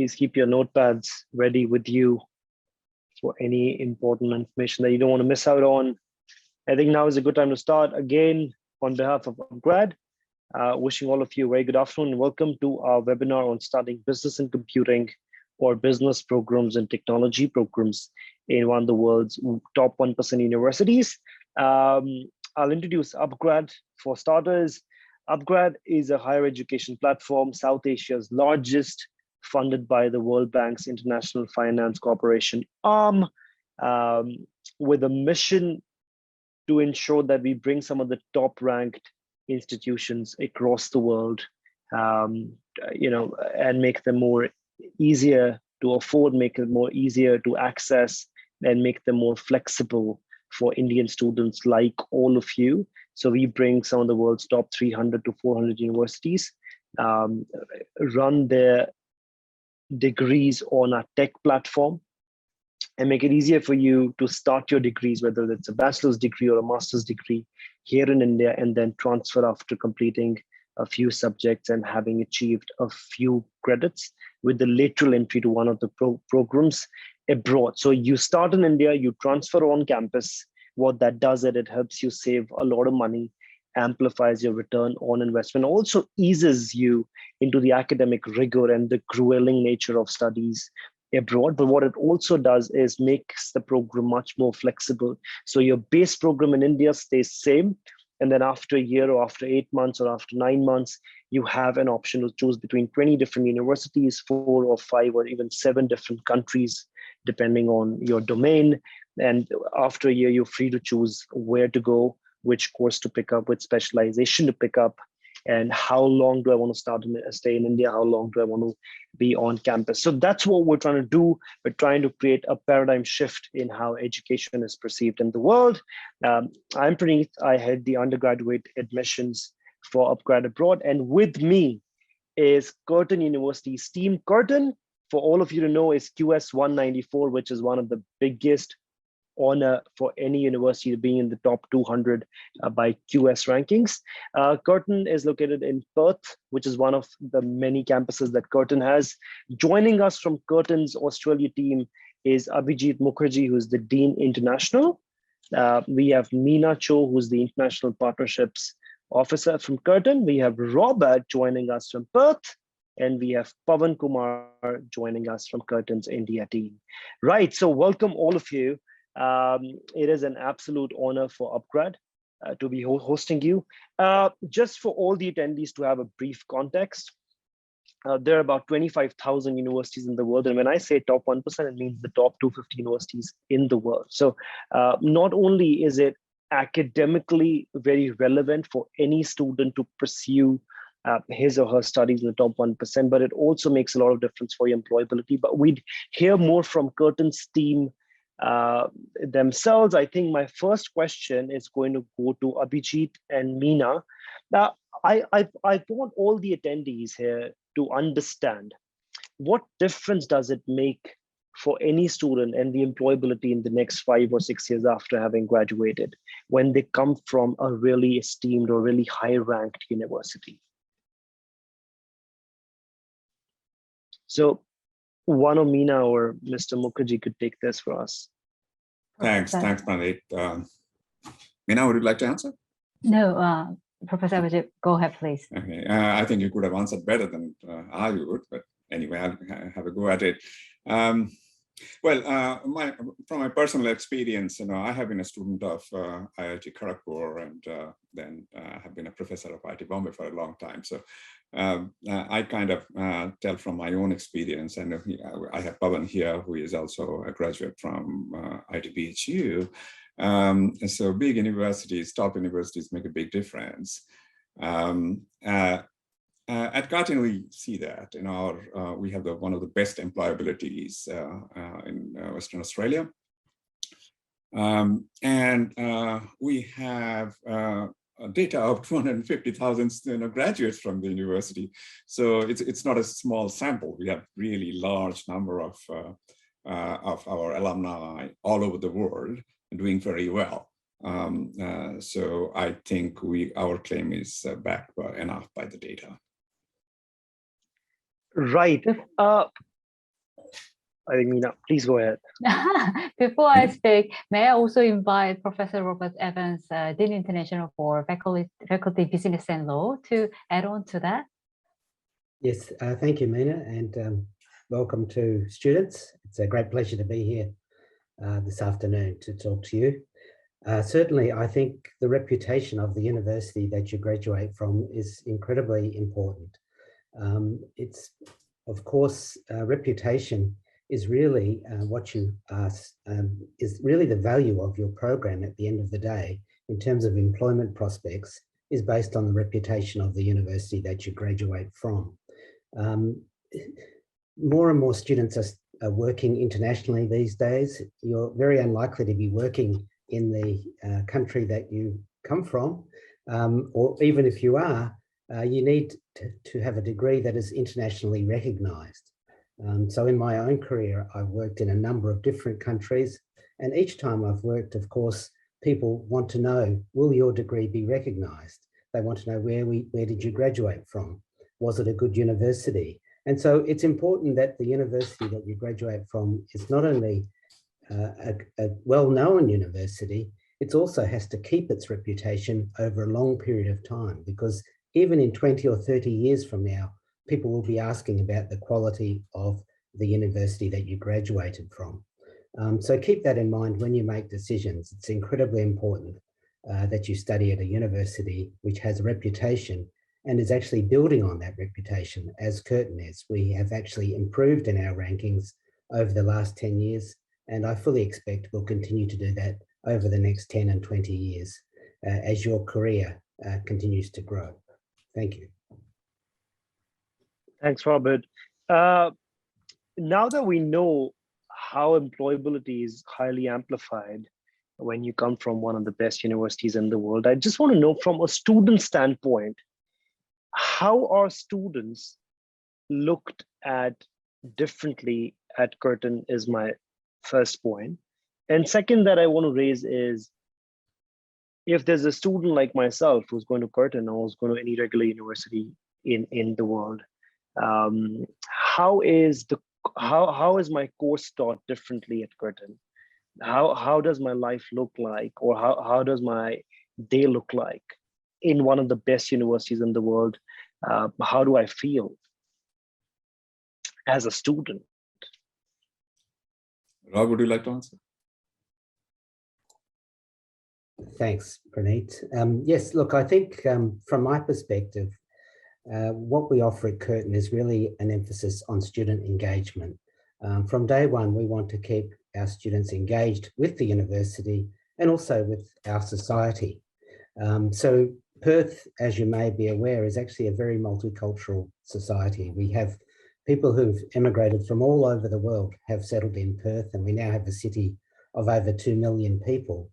Please keep your notepads ready with you for any important information that you don't want to miss out on. I think now is a good time to start. Again, on behalf of upGrad, wishing all of you a very good afternoon and welcome to our webinar on starting business and computing or business programs and technology programs in one of the world's top 1% universities. I'll introduce upGrad for starters. upGrad is a higher education platform, South Asia's largest, funded by the World Bank's International Finance Corporation arm, with a mission to ensure that we bring some of the top ranked institutions across the world, and make them more easier to afford, make it more easier to access, and make them more flexible for Indian students like all of you. So we bring some of the world's top 300 to 400 universities, run their degrees on our tech platform, and make it easier for you to start your degrees, whether it's a bachelor's degree or a master's degree here in India, and then transfer after completing a few subjects and having achieved a few credits with the lateral entry to one of the programs abroad. So you start in India, you transfer on campus. What that does is it helps you save a lot of money, amplifies your return on investment, also eases you into the academic rigor and the grueling nature of studies abroad. But what it also does is makes the program much more flexible. So your base program in India stays same. And then after a year or after 8 months or after 9 months, you have an option to choose between 20 different universities, 4 or 5 or even 7 different countries, depending on your domain. And after a year, you're free to choose where to go, which course to pick up, which specialization to pick up, and how long do I want to stay in India? How long do I want to be on campus? So that's what we're trying to do. We're trying to create a paradigm shift in how education is perceived in the world. I'm Praneeth. I head the undergraduate admissions for upGrad Abroad. And with me is Curtin University's team. Curtin, for all of you to know, is QS 194, which is one of the biggest honor for any university to be in the top 200 by QS rankings. Curtin is located in Perth, which is one of the many campuses that Curtin has. Joining us from Curtin's Australia team is Abhijit Mukherjee, who's the Dean International. We have Meena Cho, who's the International Partnerships Officer from Curtin. We have Robert joining us from Perth. And we have Pavan Kumar joining us from Curtin's India team. Right, so welcome all of you. It is an absolute honor for upGrad to be hosting you. Just for all the attendees to have a brief context, there are about 25,000 universities in the world. And when I say top 1%, it means the top 250 universities in the world. So not only is it academically very relevant for any student to pursue his or her studies in the top 1%, but it also makes a lot of difference for your employability. But we'd hear more from Curtin's team themselves. I think my first question is going to go to Abhijit and Meena. Now, I want all the attendees here to understand what difference does it make for any student and the employability in the next 5 or 6 years after having graduated when they come from a really esteemed or really high-ranked university. So one of Meena or Mr. Mukherjee could take this for us. Thanks, Praneeth. Meena, would you like to answer? No, Professor Abhijit, go ahead, please. Okay, I think you could have answered better than I would, but anyway, I'll have a go at it. From my personal experience, I have been a student of IIT Kharagpur and then have been a professor of IIT Bombay for a long time. So I kind of tell from my own experience, and I have Pavan here, who is also a graduate from IIT BHU. So big universities, top universities make a big difference. At Curtin, we see that in our, we have one of the best employabilities in Western Australia. We have data of 250,000 graduates from the university. So it's not a small sample. We have really large number of our alumni all over the world doing very well. So I think our claim is backed enough by the data. Right. I think, Meena, please go ahead. Before I speak, may I also invite Professor Robert Evans, Dean International for Faculty Business and Law, to add on to that? Yes, thank you, Meena, and welcome to students. It's a great pleasure to be here this afternoon to talk to you. Certainly, I think the reputation of the university that you graduate from is incredibly important. It's, of course, reputation is really what you is really the value of your program at the end of the day in terms of employment prospects is based on the reputation of the university that you graduate from. More and more students are working internationally these days. You're very unlikely to be working in the country that you come from, or even if you are, you need to have a degree that is internationally recognized. So in my own career, I've worked in a number of different countries, and each time I've worked, of course, people want to know, will your degree be recognized? They want to know where did you graduate from? Was it a good university? And so it's important that the university that you graduate from is not only a well-known university, it also has to keep its reputation over a long period of time, because even in 20 or 30 years from now, people will be asking about the quality of the university that you graduated from. So keep that in mind when you make decisions. It's incredibly important that you study at a university which has a reputation and is actually building on that reputation, as Curtin is. We have actually improved in our rankings over the last 10 years, and I fully expect we'll continue to do that over the next 10 and 20 years as your career continues to grow. Thank you. Thanks, Robert. Now that we know how employability is highly amplified when you come from one of the best universities in the world, I just want to know from a student standpoint, how are students looked at differently at Curtin is my first point. And second that I want to raise is, if there's a student like myself who's going to Curtin or who's going to any regular university in the world, how is my course taught differently at Curtin? How does my life look like, or how does my day look like in one of the best universities in the world? How do I feel as a student? Rob, would you like to answer? Thanks, Praneet. Yes, look, I think from my perspective, what we offer at Curtin is really an emphasis on student engagement. From day one, we want to keep our students engaged with the university and also with our society. So Perth, as you may be aware, is actually a very multicultural society. We have people who've emigrated from all over the world have settled in Perth, and we now have a city of over 2 million people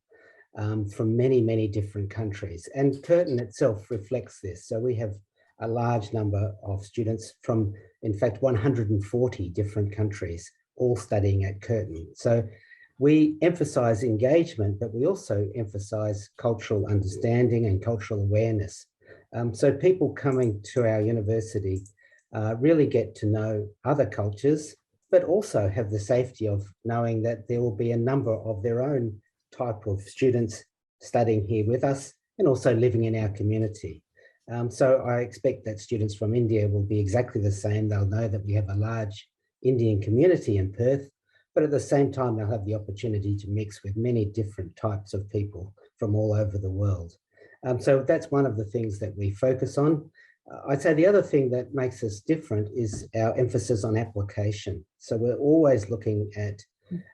from many, many different countries. And Curtin itself reflects this. So we have a large number of students from, in fact, 140 different countries, all studying at Curtin. So we emphasize engagement, but we also emphasize cultural understanding and cultural awareness. So people coming to our university really get to know other cultures, but also have the safety of knowing that there will be a number of their own type of students studying here with us and also living in our community. So I expect that students from India will be exactly the same. They'll know that we have a large Indian community in Perth, but at the same time, they'll have the opportunity to mix with many different types of people from all over the world. So that's one of the things that we focus on. I'd say the other thing that makes us different is our emphasis on application. So we're always looking at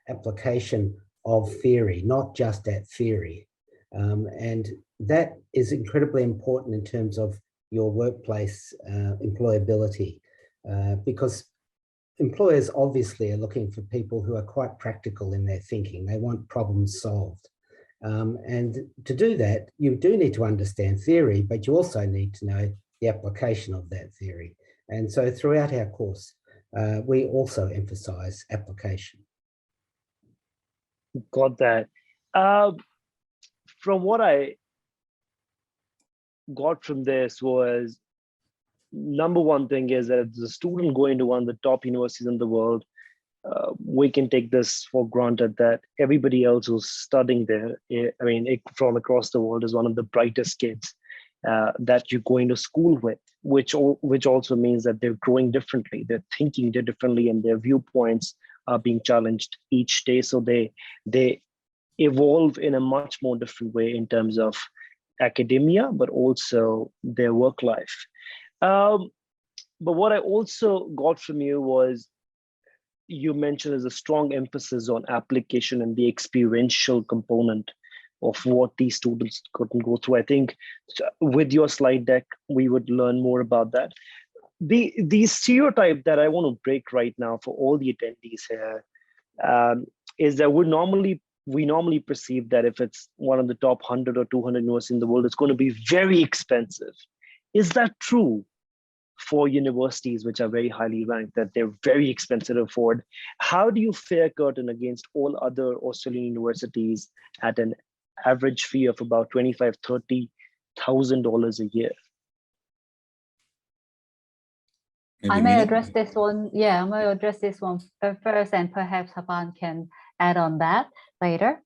application of theory, not just at theory. And that is incredibly important in terms of your workplace employability, because employers obviously are looking for people who are quite practical in their thinking. They want problems solved. And to do that, you do need to understand theory, but you also need to know the application of that theory. And so throughout our course, we also emphasize application. Got that. From what I got from this was, number one thing is that as a student going to one of the top universities in the world, we can take this for granted that everybody else who's studying there, from across the world, is one of the brightest kids that you're going to school with, which also means that they're growing differently, they're thinking differently, and their viewpoints are being challenged each day. So they evolve in a much more different way in terms of academia, but also their work life. But what I also got from you was, you mentioned there's a strong emphasis on application and the experiential component of what these students couldn't go through. I think with your slide deck, we would learn more about that. The stereotype that I want to break right now for all the attendees here is that we normally perceive that if it's one of the top 100 or 200 universities in the world, it's going to be very expensive. Is that true for universities which are very highly ranked, that they're very expensive to afford? How do you fare, Curtin, against all other Australian universities at an average fee of about $25,000-$30,000 a year? I may address this one. Yeah, I may address this one first, and perhaps Haban can add on that later.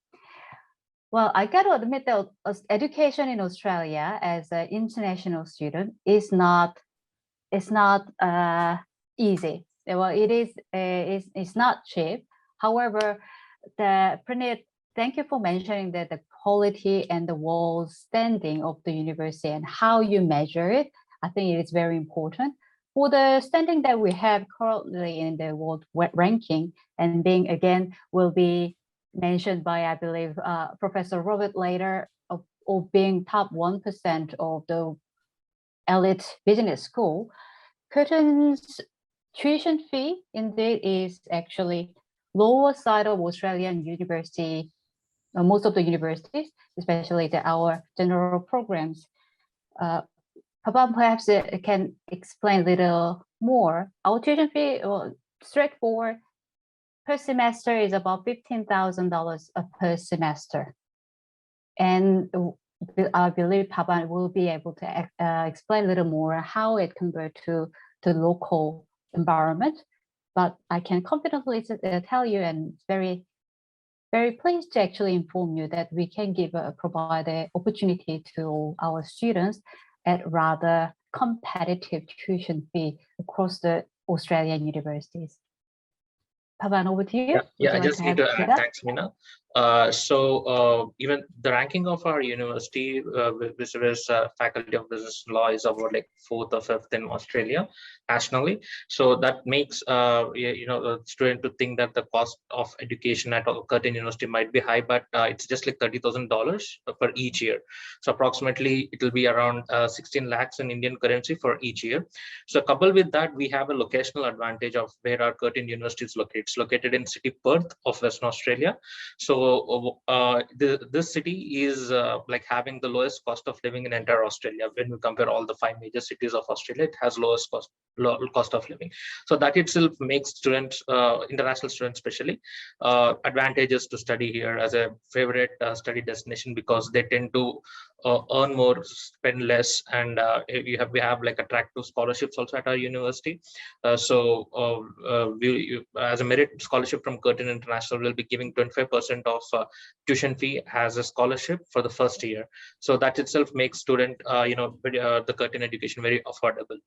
Well, I got to admit that education in Australia as an international student is not easy. Well, it's not cheap. However, Praneeth, thank you for mentioning that the quality and the world standing of the university and how you measure it. I think it is very important. For the standing that we have currently in the world ranking, and BEngg again will be mentioned by, I believe, Professor Robert later, of being top 1% of the elite business school, Curtin's tuition fee indeed is actually lower side of Australian university, most of the universities, especially our general programs. Papan perhaps can explain a little more. Our tuition fee, straightforward, per semester is about $15,000 per semester. And I believe Papan will be able to explain a little more how it compared to the local environment. But I can confidently tell you, and very, very pleased to actually inform you, that we can provide an opportunity to our students at rather competitive tuition fee across the Australian universities. Pavan, over to you. Yeah, I just need to add, thanks, Meena. Even the ranking of our university, which is Faculty of Business Law, is about like 4th or 5th in Australia nationally. So that makes the student to think that the cost of education at Curtin University might be high, but it's just like $30,000 per each year. So approximately it will be around 16 lakhs in Indian currency for each year. So coupled with that, we have a locational advantage of where our Curtin University is located. It's located in city Perth of Western Australia. So this city is like having the lowest cost of living in entire Australia. When we compare all the 5 major cities of Australia, it has lowest cost of living. So that itself makes students, international students especially, advantageous to study here as a favorite study destination, because they tend to earn more, spend less, and we have like attractive scholarships also at our university. We, as a merit scholarship from Curtin International, will be giving 25% of tuition fee as a scholarship for the first year. So that itself makes student, the Curtin education very affordable.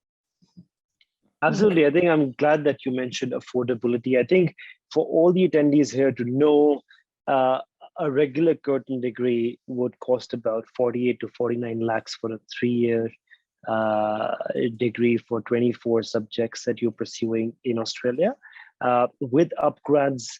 Absolutely. I think I'm glad that you mentioned affordability. I think for all the attendees here to know, a regular Curtin degree would cost about 48 to 49 lakhs for a 3-year degree for 24 subjects that you're pursuing in Australia. With upGrad's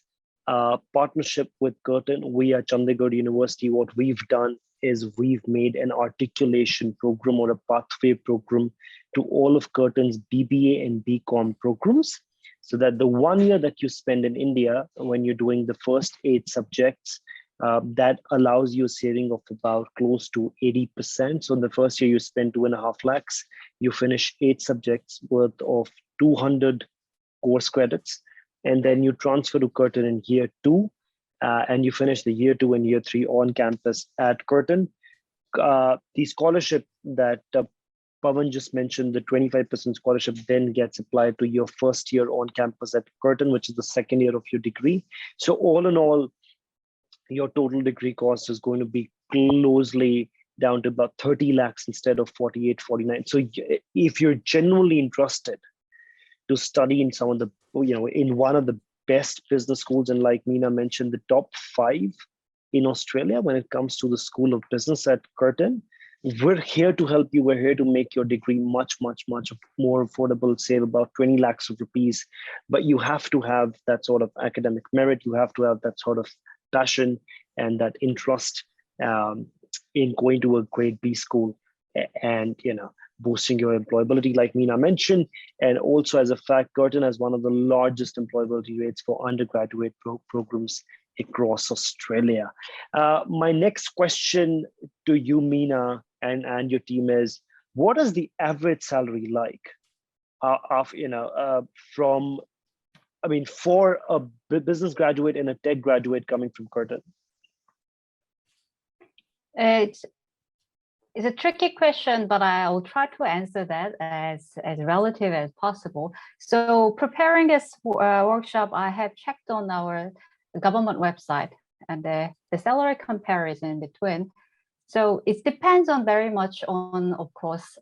partnership with Curtin, we at Chandigarh University, what we've done is we've made an articulation program or a pathway program to all of Curtin's BBA and BCom programs, so that the 1 year that you spend in India, when you're doing the first 8 subjects, that allows you a saving of about close to 80%. So in the first year, you spend 2.5 lakhs, you finish 8 subjects worth of 200 course credits, and then you transfer to Curtin in year 2, and you finish the year 2 and year 3 on campus at Curtin. The scholarship that Pawan just mentioned, the 25% scholarship then gets applied to your first year on campus at Curtin, which is the second year of your degree. So all in all, your total degree cost is going to be closely down to about 30 lakhs instead of 48, 49. So if you're genuinely interested to study in some of the, in one of the best business schools, and like Meena mentioned, the top 5 in Australia when it comes to the School of Business at Curtin, we're here to help you. We're here to make your degree much, much, much more affordable, save about 20 lakhs of rupees. But you have to have that sort of academic merit. You have to have that sort of passion and that interest in going to a grade B school and, boosting your employability, like Meena mentioned. And also, as a fact, Curtin has one of the largest employability rates for undergraduate programs across Australia. My next question to you, Meena, and your team is, what is the average salary like for a business graduate and a tech graduate coming from Curtin? It's a tricky question, but I'll try to answer that as relative as possible. So preparing this workshop, I have checked on our government website and the salary comparison between. So it depends on very much on, of course,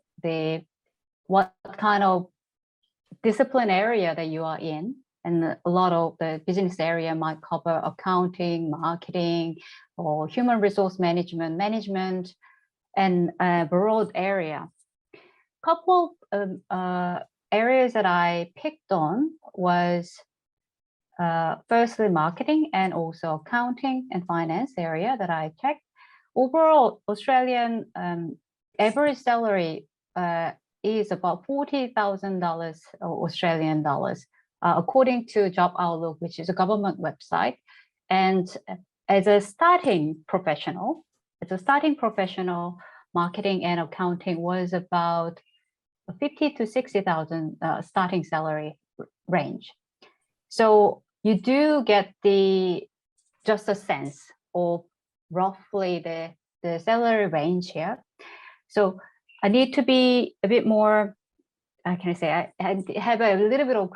what kind of discipline area that you are in. And a lot of the business area might cover accounting, marketing, or human resource management, and a broad area. Couple of areas that I picked on was firstly marketing and also accounting and finance area that I checked. Overall, Australian average salary is about $40,000 Australian dollars, according to Job Outlook, which is a government website. And as a starting professional, marketing and accounting was about 50 to 60,000 starting salary range. So you do get just a sense of roughly the salary range here. So I need to be a bit more, I have a little bit of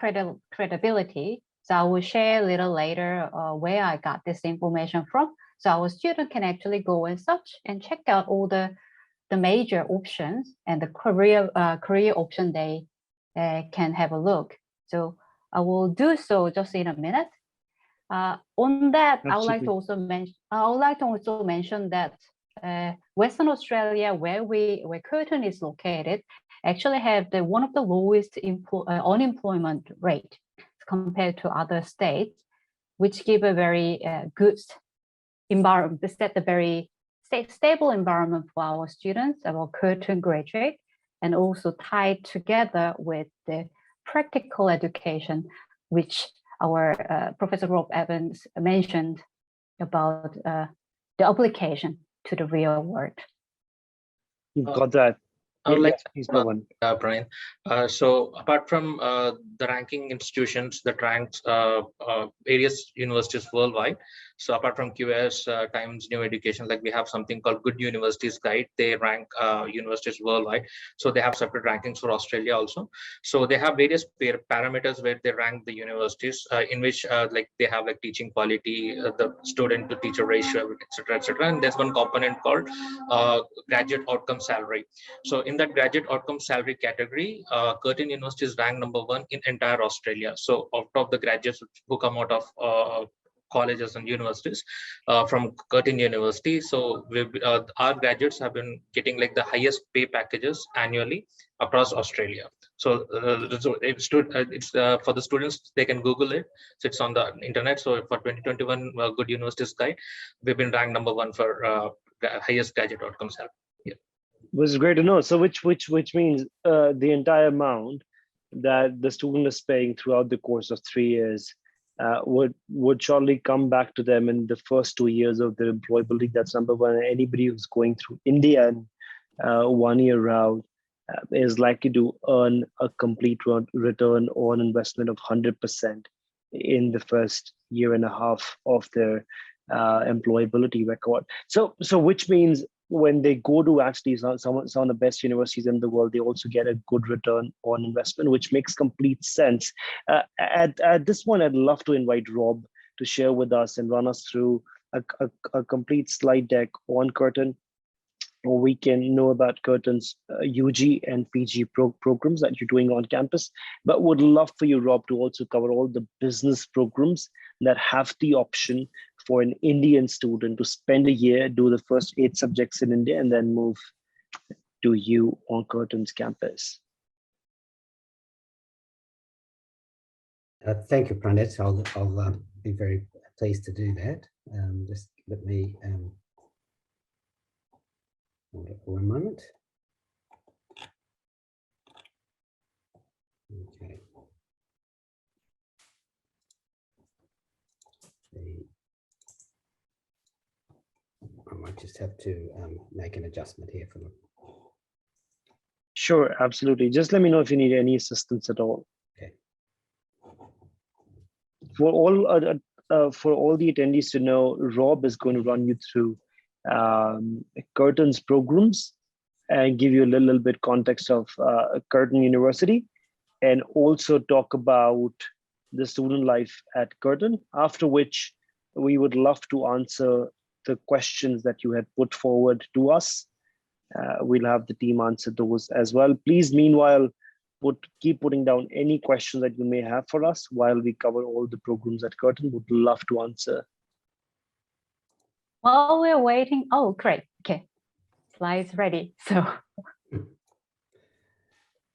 credibility. So I will share a little later where I got this information from. So our student can actually go and search and check out all the major options and the career option they can have a look. So I will do so just in a minute. On that, Absolutely. I would like to also mention that Western Australia, where Curtin is located, actually have one of the lowest unemployment rate compared to other states, which give a very good environment, set a very stable environment for our students, our Curtin graduate, and also tied together with the practical education, which our Professor Rob Evans mentioned about the application to the real world. You've got that. I would like Please, Brian. So apart from the ranking institutions that ranks various universities worldwide, so apart from QS, Times New Education, like we have something called Good Universities Guide. They rank universities worldwide. So they have separate rankings for Australia also. So they have various parameters where they rank the universities in which like they have like teaching quality, the student to teacher ratio, etc., etc. And there's one component called graduate outcome salary. So in that graduate outcome salary category, Curtin University is ranked #1 in entire Australia. So out of the graduates who come out of colleges and universities from Curtin University, so our graduates have been getting like the highest pay packages annually across Australia. So it's for the students, they can Google it. So it's on the internet. So for 2021 Good Universities Guide, we've been ranked #1 for highest graduate outcome salary. Was great to know. So which means the entire amount that the student is paying throughout the course of 3 years would surely come back to them in the first 2 years of their employability. That's #1. Anybody who's going through India and 1 year route is likely to earn a complete return on investment of 100% in the first year and a half of their employability record. So which means when they go to actually some of the best universities in the world, they also get a good return on investment, which makes complete sense. At this point, I'd love to invite Rob to share with us and run us through a complete slide deck on Curtin, or we can know about Curtin's UG and PG programs that you're doing on campus. But would love for you, Rob, to also cover all the business programs that have the option for an Indian student to spend a year, do the first 8 subjects in India, and then move to you on Curtin's campus. Thank you, Pranit. I'll be very pleased to do that. Just let me hold it for one moment. Okay. I might just have to make an adjustment here for them. Sure, absolutely. Just let me know if you need any assistance at all. Okay. For all the attendees to know, Rob is going to run you through Curtin's programs and give you a little bit context of Curtin University, and also talk about the student life at Curtin, after which we would love to answer the questions that you had put forward to us. We'll have the team answer those as well. Please, meanwhile, keep putting down any questions that you may have for us while we cover all the programs at Curtin. Would love to answer. While we're waiting, oh, great. Okay, slides ready. So.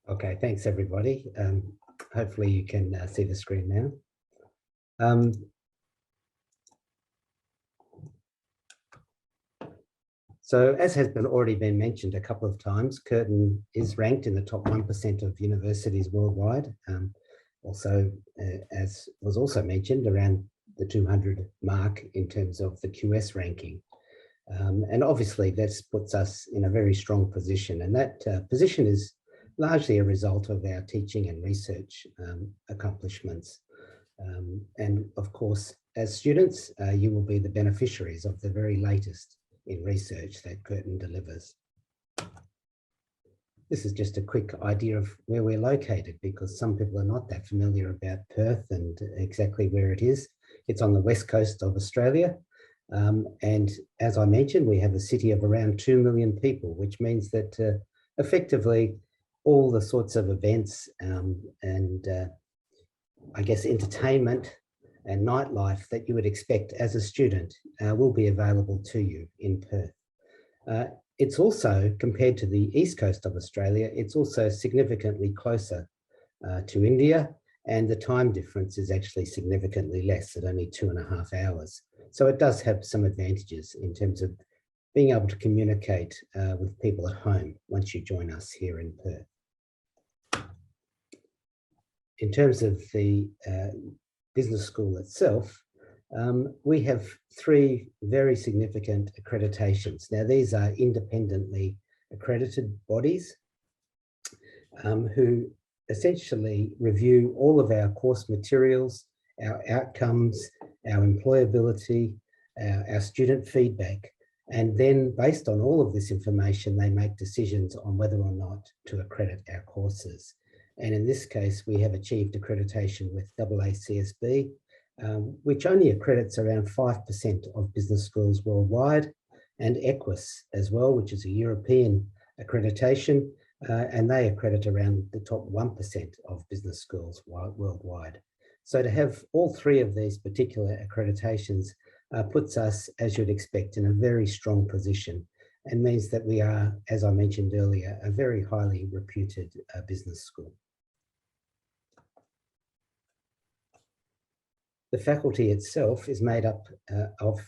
Okay, thanks everybody. Hopefully you can see the screen now. So as has already been mentioned a couple of times, Curtin is ranked in the top 1% of universities worldwide. Also, as was also mentioned, around the 200 mark in terms of the QS ranking. And obviously that puts us in a very strong position, and that position is largely a result of our teaching and research accomplishments. And of course, as students, you will be the beneficiaries of the very latest in research that Curtin delivers. This is just a quick idea of where we're located, because some people are not that familiar about Perth and exactly where it is. It's on the west coast of Australia. And as I mentioned, we have a city of around 2 million people, which means that effectively all the sorts of events and I guess entertainment and nightlife that you would expect as a student will be available to you in Perth. It's also, compared to the east coast of Australia, it's also significantly closer to India, and the time difference is actually significantly less at only 2.5 hours. So it does have some advantages in terms of being able to communicate with people at home once you join us here in Perth. In terms of the business school itself, we have 3 very significant accreditations. Now, these are independently accredited bodies who essentially review all of our course materials, our outcomes, our employability, our student feedback. And then based on all of this information, they make decisions on whether or not to accredit our courses. And in this case, we have achieved accreditation with AACSB, which only accredits around 5% of business schools worldwide, and EQUIS as well, which is a European accreditation, and they accredit around the top 1% of business schools worldwide. So to have all 3 of these particular accreditations puts us, as you'd expect, in a very strong position, and means that we are, as I mentioned earlier, a very highly reputed business school. The faculty itself is made up of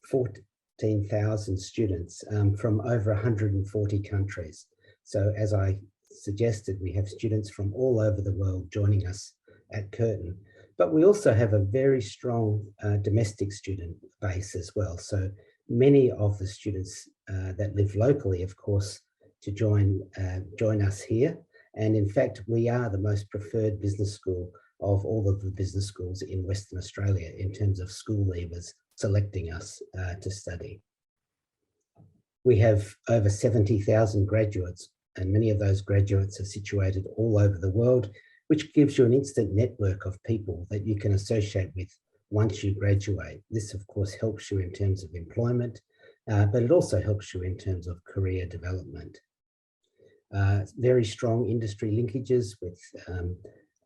14,000 students from over 140 countries. So as I suggested, we have students from all over the world joining us at Curtin, but we also have a very strong domestic student base as well. So many of the students that live locally, of course, to join us here. And in fact, we are the most preferred business school of all of the business schools in Western Australia in terms of school leavers selecting us to study. We have over 70,000 graduates, and many of those graduates are situated all over the world, which gives you an instant network of people that you can associate with once you graduate. This, of course, helps you in terms of employment, but it also helps you in terms of career development. Very strong industry linkages with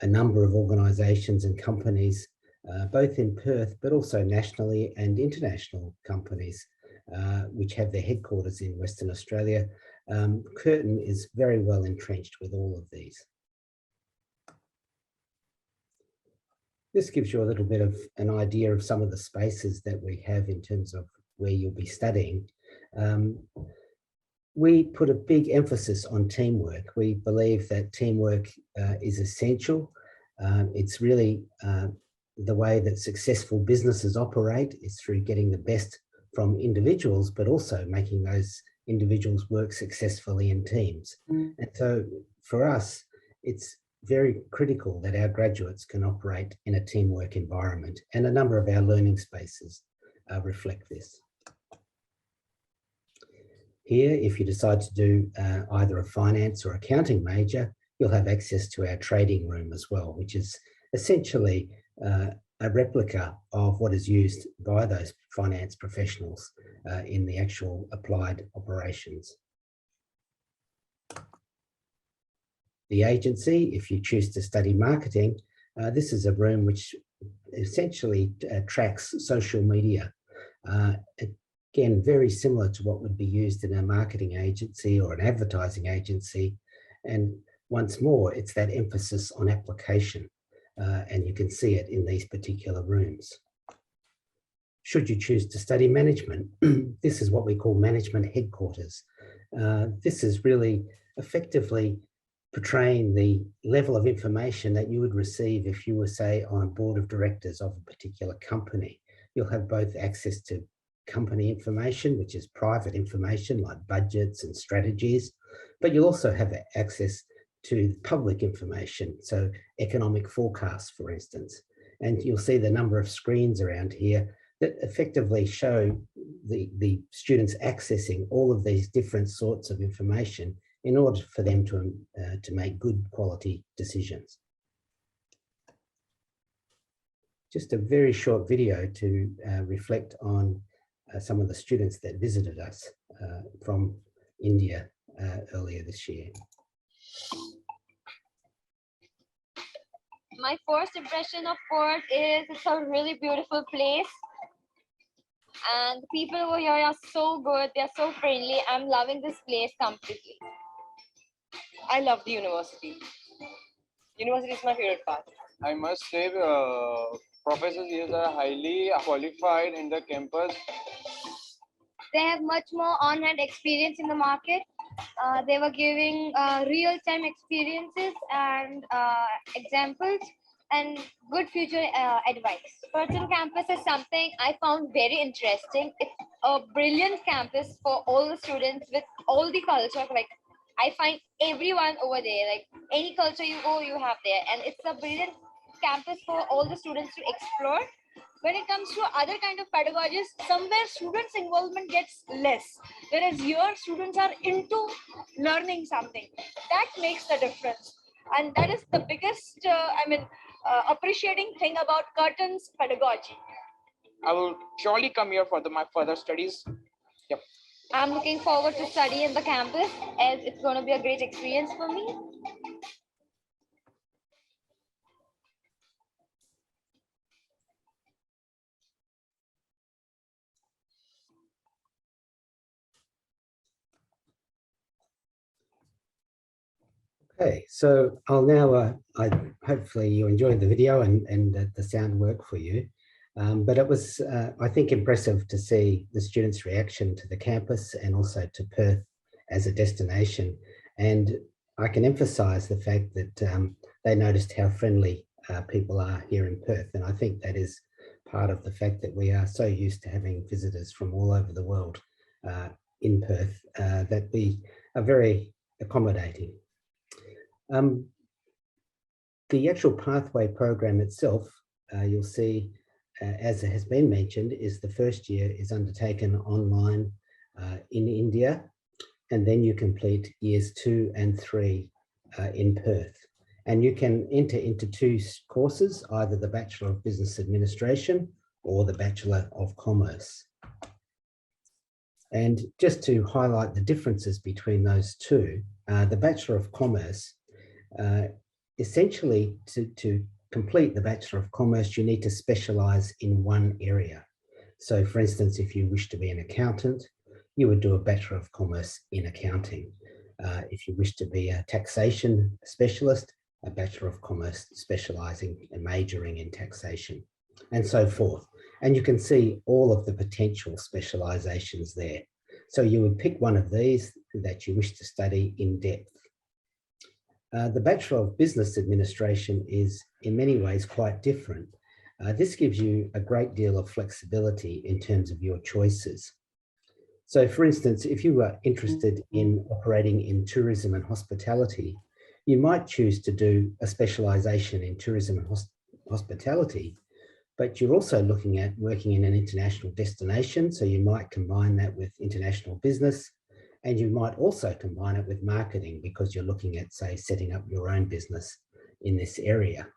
a number of organisations and companies, both in Perth, but also nationally and international companies, which have their headquarters in Western Australia. Curtin is very well entrenched with all of these. This gives you a little bit of an idea of some of the spaces that we have in terms of where you'll be studying. We put a big emphasis on teamwork. We believe that teamwork is essential. It's really the way that successful businesses operate is through getting the best from individuals, but also making those individuals work successfully in teams. And so for us, it's very critical that our graduates can operate in a teamwork environment, and a number of our learning spaces reflect this. Here, if you decide to do either a finance or accounting major, you'll have access to our trading room as well, which is essentially a replica of what is used by those finance professionals in the actual applied operations. The agency, if you choose to study marketing, this is a room which essentially tracks social media. Again, very similar to what would be used in a marketing agency or an advertising agency. And once more, it's that emphasis on application. And you can see it in these particular rooms. Should you choose to study management, this is what we call management headquarters. This is really effectively portraying the level of information that you would receive if you were, say, on board of directors of a particular company. You'll have both access to company information, which is private information like budgets and strategies, but you'll also have access to public information, so economic forecasts, for instance. And you'll see the number of screens around here that effectively show the students accessing all of these different sorts of information in order for them to make good quality decisions. Just a very short video to reflect on some of the students that visited us from India earlier this year. My first impression of Perth is it's a really beautiful place. And the people over here are so good. They're so friendly. I'm loving this place completely. I love the university. University is my favorite part. I must say, professors here are highly qualified in the campus. They have much more on-hand experience in the market. They were giving real-time experiences and examples and good future advice. Curtin campus is something I found very interesting. It's a brilliant campus for all the students with all the culture. Like, I find everyone over there, like any culture you go, you have there. And it's a brilliant campus for all the students to explore. When it comes to other kind of pedagogies, somewhere students' involvement gets less, whereas your students are into learning something. That makes the difference. And that is the biggest, appreciating thing about Curtin's pedagogy. I will surely come here for my further studies. Yep. I'm looking forward to study in the campus as it's going to be a great experience for me. Okay, so I'll now, hopefully you enjoyed the video and the sound worked for you. But it was, I think, impressive to see the students' reaction to the campus and also to Perth as a destination. And I can emphasise the fact that they noticed how friendly people are here in Perth. And I think that is part of the fact that we are so used to having visitors from all over the world in Perth that we are very accommodating. The actual pathway program itself, you'll see, as has been mentioned, is the first year is undertaken online in India, and then you complete years 2 and 3 in Perth. And you can enter into 2 courses, either the Bachelor of Business Administration or the Bachelor of Commerce. And just to highlight the differences between those 2, the Bachelor of Commerce, essentially to complete the Bachelor of Commerce, you need to specialise in one area. So for instance, if you wish to be an accountant, you would do a Bachelor of Commerce in accounting. If you wish to be a taxation specialist, a Bachelor of Commerce specialising and majoring in taxation, and so forth. And you can see all of the potential specialisations there. So you would pick one of these that you wish to study in depth. The Bachelor of Business Administration is in many ways quite different. This gives you a great deal of flexibility in terms of your choices. So for instance, if you were interested in operating in tourism and hospitality, you might choose to do a specialisation in tourism and hospitality, but you're also looking at working in an international destination. So you might combine that with international business, and you might also combine it with marketing because you're looking at, say, setting up your own business in this area.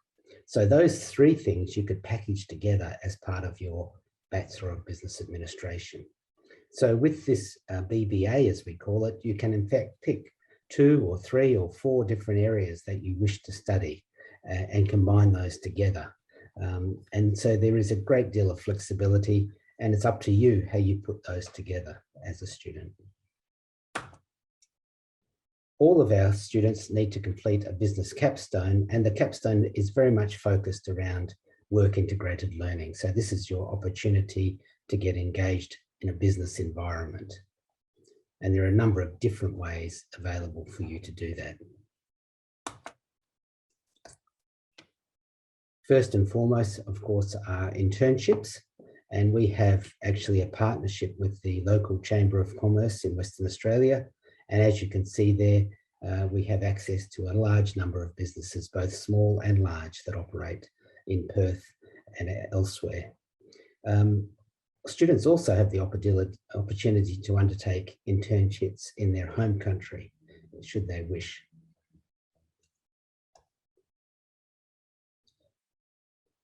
So those 3 things you could package together as part of your Bachelor of Business Administration. So with this BBA, as we call it, you can in fact pick 2 or 3 or 4 different areas that you wish to study and combine those together. And so there is a great deal of flexibility, and it's up to you how you put those together as a student. All of our students need to complete a business capstone, and the capstone is very much focused around work integrated learning. So this is your opportunity to get engaged in a business environment. And there are a number of different ways available for you to do that. First and foremost, of course, are internships. And we have actually a partnership with the local Chamber of Commerce in Western Australia. And as you can see there, we have access to a large number of businesses, both small and large, that operate in Perth and elsewhere. Students also have the opportunity to undertake internships in their home country, should they wish.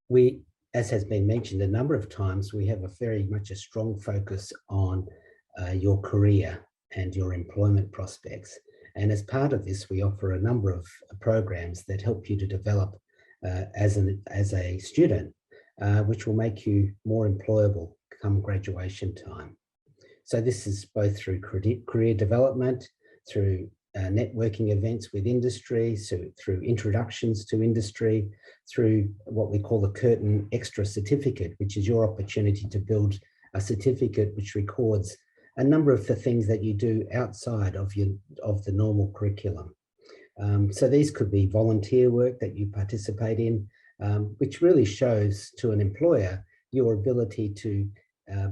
We, as has been mentioned a number of times, we have a very much a strong focus on your career and your employment prospects. And as part of this, we offer a number of programs that help you to develop as a student, which will make you more employable come graduation time. So this is both through career development, through networking events with industry, so through introductions to industry, through what we call the Curtin Extra Certificate, which is your opportunity to build a certificate which records a number of the things that you do outside of the normal curriculum. So these could be volunteer work that you participate in, which really shows to an employer your ability to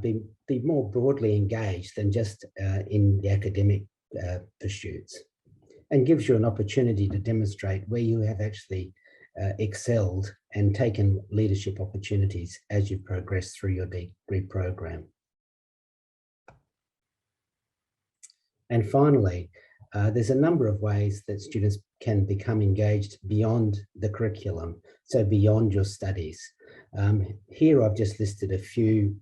be more broadly engaged than just in the academic pursuits, and gives you an opportunity to demonstrate where you have actually excelled and taken leadership opportunities as you progress through your degree program. And finally, there's a number of ways that students can become engaged beyond the curriculum, so beyond your studies. Here I've just listed a few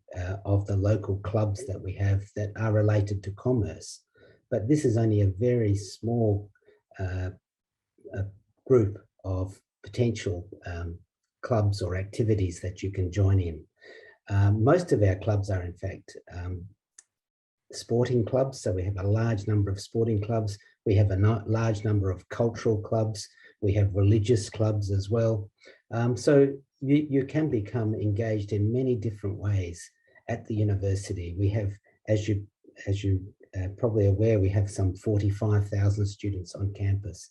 of the local clubs that we have that are related to commerce, but this is only a very small group of potential clubs or activities that you can join in. Most of our clubs are in fact sporting clubs, so we have a large number of sporting clubs. We have a large number of cultural clubs. We have religious clubs as well. So you can become engaged in many different ways at the university. We have, as you probably aware, we have some 45,000 students on campus.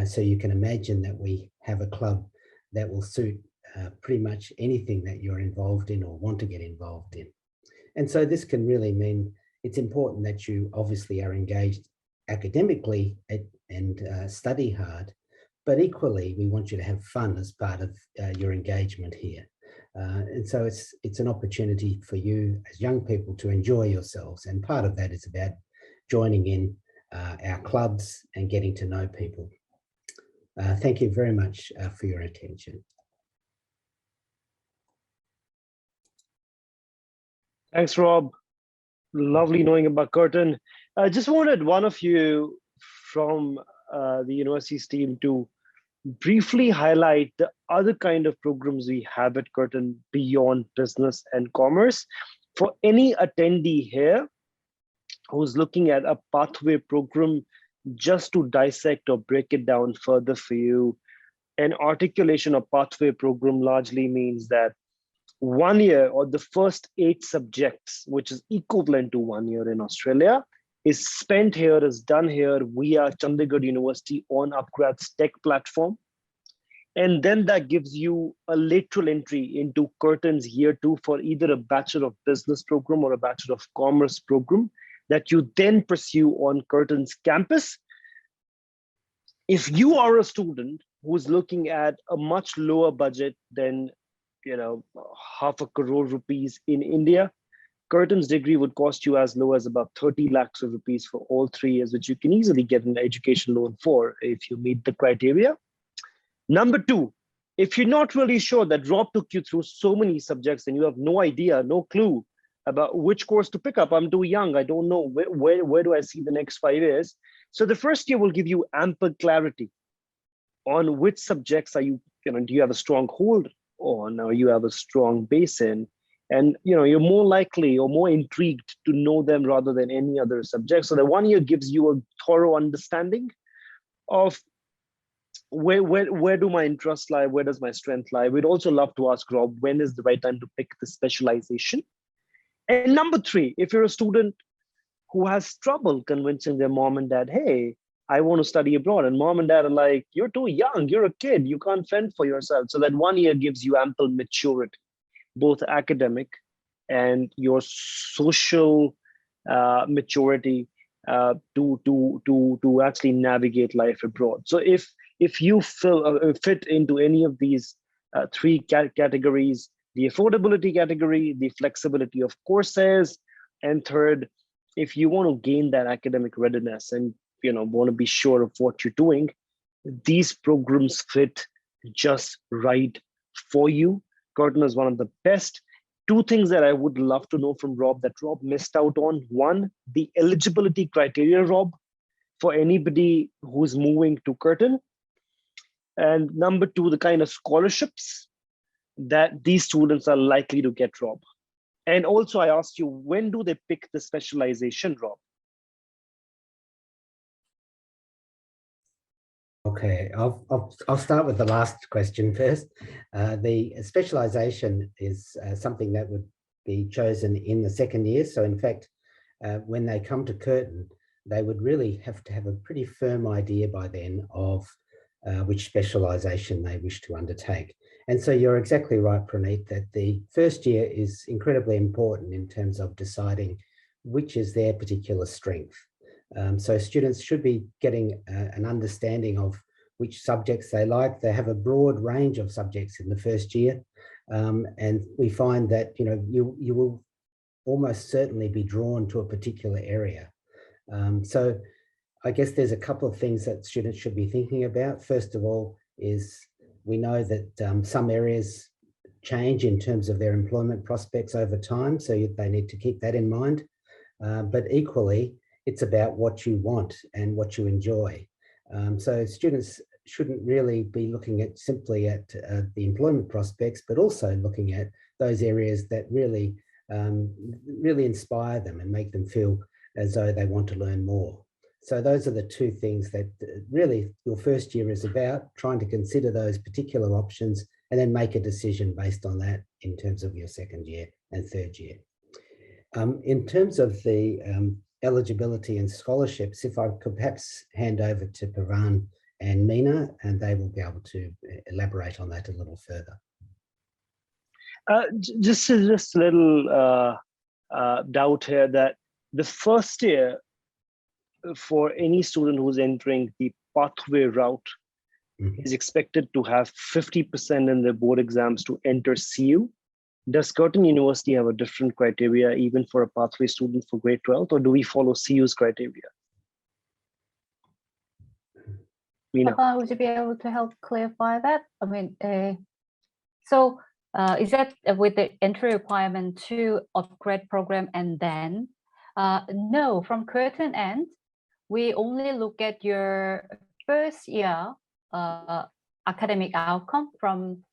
So you can imagine that we have a club that will suit pretty much anything that you're involved in or want to get involved in. And so this can really mean it's important that you obviously are engaged academically and study hard, but equally we want you to have fun as part of your engagement here. And so it's an opportunity for you as young people to enjoy yourselves. And part of that is about joining in our clubs and getting to know people. Thank you very much for your attention. Thanks, Rob. Lovely knowing about Curtin. I just wanted one of you from the university's team to briefly highlight the other kind of programs we have at Curtin beyond business and commerce. For any attendee here who's looking at a pathway program, just to dissect or break it down further for you, an articulation of pathway program largely means that 1 year or the first 8 subjects, which is equivalent to 1 year in Australia, is spent here, is done here via Chandigarh University on upGrad's tech platform. And then that gives you a lateral entry into Curtin's year 2 for either a Bachelor of Business program or a Bachelor of Commerce program that you then pursue on Curtin's campus. If you are a student who's looking at a much lower budget than ₹500 crore in India, Curtin's degree would cost you as low as about 30 lakhs of rupees for all 3 years, which you can easily get an education loan for if you meet the criteria. Number 2, if you're not really sure, that Rob took you through so many subjects and you have no idea, no clue about which course to pick up. I'm too young, I don't know where do I see the next 5 years. So the first year will give you ample clarity on which subjects are do you have a strong hold on, or you have a strong base in, and you're more likely or more intrigued to know them rather than any other subject. So the 1 year gives you a thorough understanding of where do my interests lie, where does my strength lie. We'd also love to ask Rob, when is the right time to pick the specialization? And number 3, if you're a student who has trouble convincing their mom and dad, hey, I want to study abroad, and mom and dad are like, you're too young, you're a kid, you can't fend for yourself. So that 1 year gives you ample maturity, both academic and your social maturity to actually navigate life abroad. So if you fit into any of these 3 categories, the affordability category, the flexibility of courses, and third, if you want to gain that academic readiness and want to be sure of what you're doing, these programs fit just right for you. Curtin is one of the best. 2 things that I would love to know from Rob that Rob missed out on. 1, the eligibility criteria, Rob, for anybody who's moving to Curtin. And number 2, the kind of scholarships that these students are likely to get, Rob. And also I asked you, when do they pick the specialization, Rob? Okay, I'll start with the last question first. The specialization is something that would be chosen in the second year. So in fact, when they come to Curtin, they would really have to have a pretty firm idea by then of which specialization they wish to undertake. And so you're exactly right, Praneeth, that the first year is incredibly important in terms of deciding which is their particular strength. So students should be getting an understanding of which subjects they like. They have a broad range of subjects in the first year. And we find that, you will almost certainly be drawn to a particular area. So I guess there's a couple of things that students should be thinking about. First of all is we know that some areas change in terms of their employment prospects over time. So they need to keep that in mind. But equally, it's about what you want and what you enjoy. So students shouldn't really be looking at simply at the employment prospects, but also looking at those areas that really, really inspire them and make them feel as though they want to learn more. So those are the 2 things that really your first year is about, trying to consider those particular options and then make a decision based on that in terms of your second year and third year. In terms of the eligibility and scholarships, if I could perhaps hand over to Pavan and Meena, and they will be able to elaborate on that a little further. Just a little doubt here that the first year for any student who's entering the pathway route is expected to have 50% in their board exams to enter CU. Does Curtin University have a different criteria even for a pathway student for grade 12, or do we follow CU's criteria? Meena. Would you be able to help clarify that? I mean, is that with the entry requirement to upgrade program and then? No, from Curtin end, we only look at your first year academic outcome from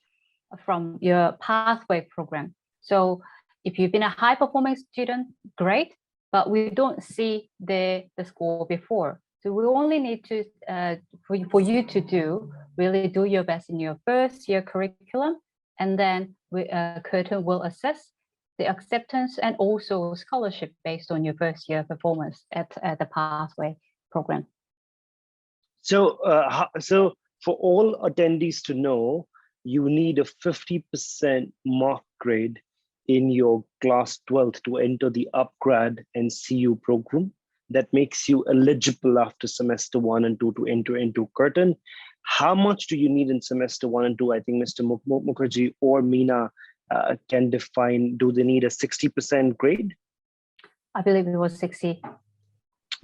your pathway program. So if you've been a high performing student, great, but we don't see the score before. So we only need to, for you to really do your best in your first year curriculum, and then Curtin will assess the acceptance and also scholarship based on your first year performance at the pathway program. So, so for all attendees to know, you need a 50% mark grade in your class 12th to enter the upgrad and CU program. That makes you eligible after semester 1 and 2 to enter into Curtin. How much do you need in semester 1 and 2? I think Mr. Mukherjee or Meena can define, do they need a 60% grade? I believe it was 60.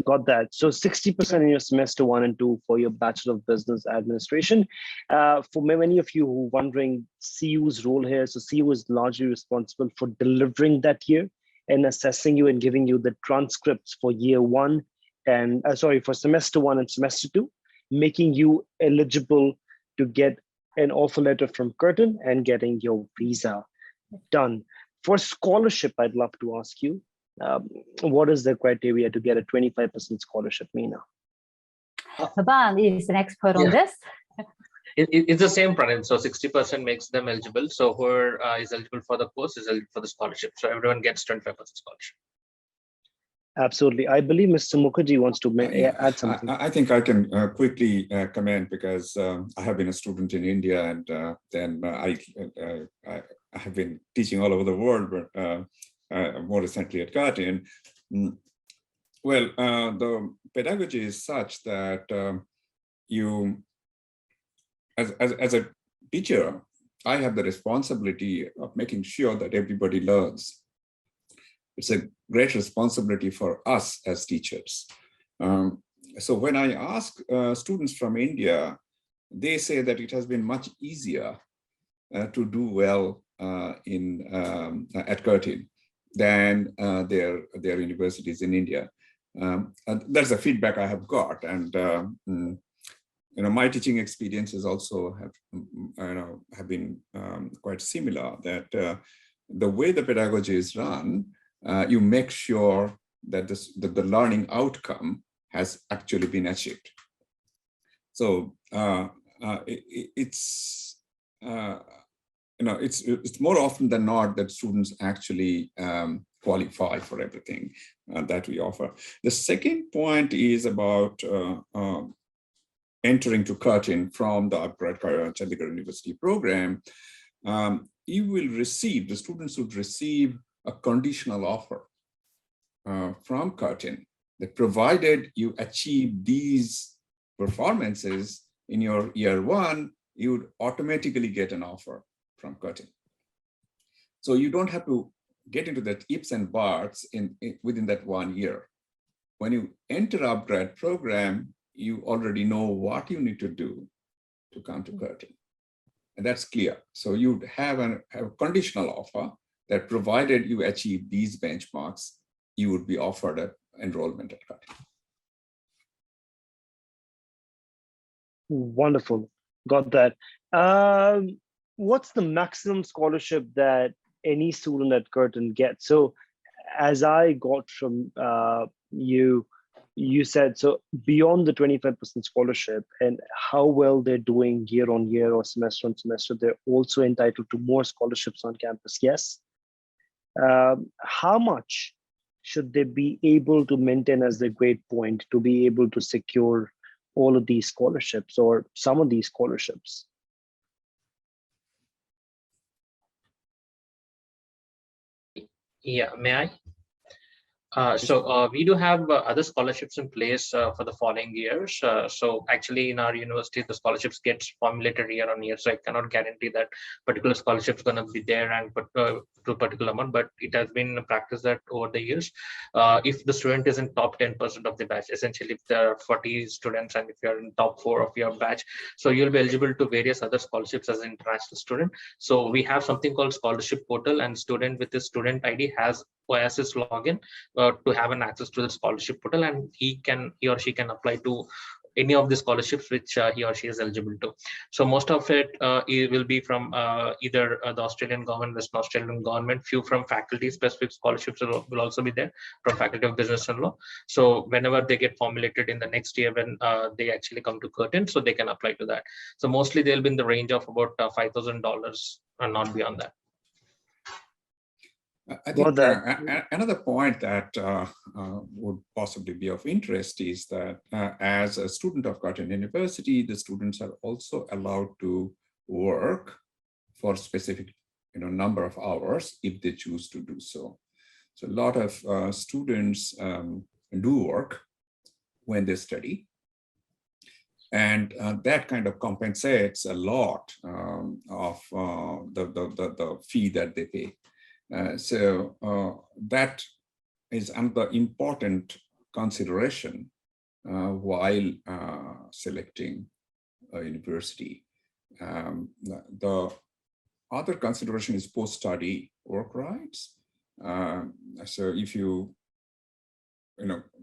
Got that. So 60% in your semester 1 and 2 for your Bachelor of Business Administration. For many of you who are wondering CU's role here, so CU is largely responsible for delivering that year and assessing you and giving you the transcripts for year 1 and for semester 1 and semester 2, making you eligible to get an offer letter from Curtin and getting your visa done. For scholarship, I'd love to ask you, what is the criteria to get a 25% scholarship, Meena? Baban is an expert on this. It's the same, Pranit. So 60% makes them eligible. So whoever is eligible for the course is eligible for the scholarship. So everyone gets 25% scholarship. Absolutely. I believe Mr. Mukherjee wants to add something. I think I can quickly comment because I have been a student in India, and then I have been teaching all over the world, but more recently at Curtin. Well, the pedagogy is such that you, as a teacher, I have the responsibility of making sure that everybody learns. It's a great responsibility for us as teachers. So when I ask students from India, they say that it has been much easier to do well at Curtin than their universities in India. And that's the feedback I have got. And my teaching experiences also have been quite similar. That the way the pedagogy is run, you make sure that the learning outcome has actually been achieved. So it's more often than not that students actually qualify for everything that we offer. The second point is about entering to Curtin from the upGrad Chandigarh University program. You will receive, the students would receive a conditional offer from Curtin that provided you achieve these performances in your year 1, you would automatically get an offer from Curtin. So you don't have to get into that ifs and buts within that 1 year. When you enter upGrad program, you already know what you need to do to come to Curtin. And that's clear. So you'd have a conditional offer that provided you achieve these benchmarks, you would be offered an enrollment at Curtin. Wonderful, got that. What's the maximum scholarship that any student at Curtin gets? So as I got from you said, so beyond the 25% scholarship and how well they're doing year on year or semester on semester, they're also entitled to more scholarships on campus, yes? How much should they be able to maintain as their grade point to be able to secure all of these scholarships or some of these scholarships? Yeah, may I? We do have other scholarships in place for the following years. So actually in our university, the scholarships gets formulated year on year. So I cannot guarantee that particular scholarship is going to be there and to a particular amount, but it has been a practice that over the years, if the student is in top 10% of the batch, essentially if there are 40 students and if you're in top 4 of your batch, so you'll be eligible to various other scholarships as an international student. So we have something called scholarship portal, and student with his student ID has OASIS login to have an access to the scholarship portal, and he or she can apply to any of the scholarships which he or she is eligible to. So most of it will be from either the Australian government, Western Australian government. Few from faculty specific scholarships will also be there from Faculty of Business and Law. So whenever they get formulated in the next year when they actually come to Curtin, so they can apply to that. So mostly they'll be in the range of about $5,000 and not beyond that. I think another point that would possibly be of interest is that as a student of Curtin University, the students are also allowed to work for specific number of hours if they choose to do so. So a lot of students do work when they study. And that kind of compensates a lot of the fee that they pay. So that is another important consideration while selecting a university. The other consideration is post-study work rights. So if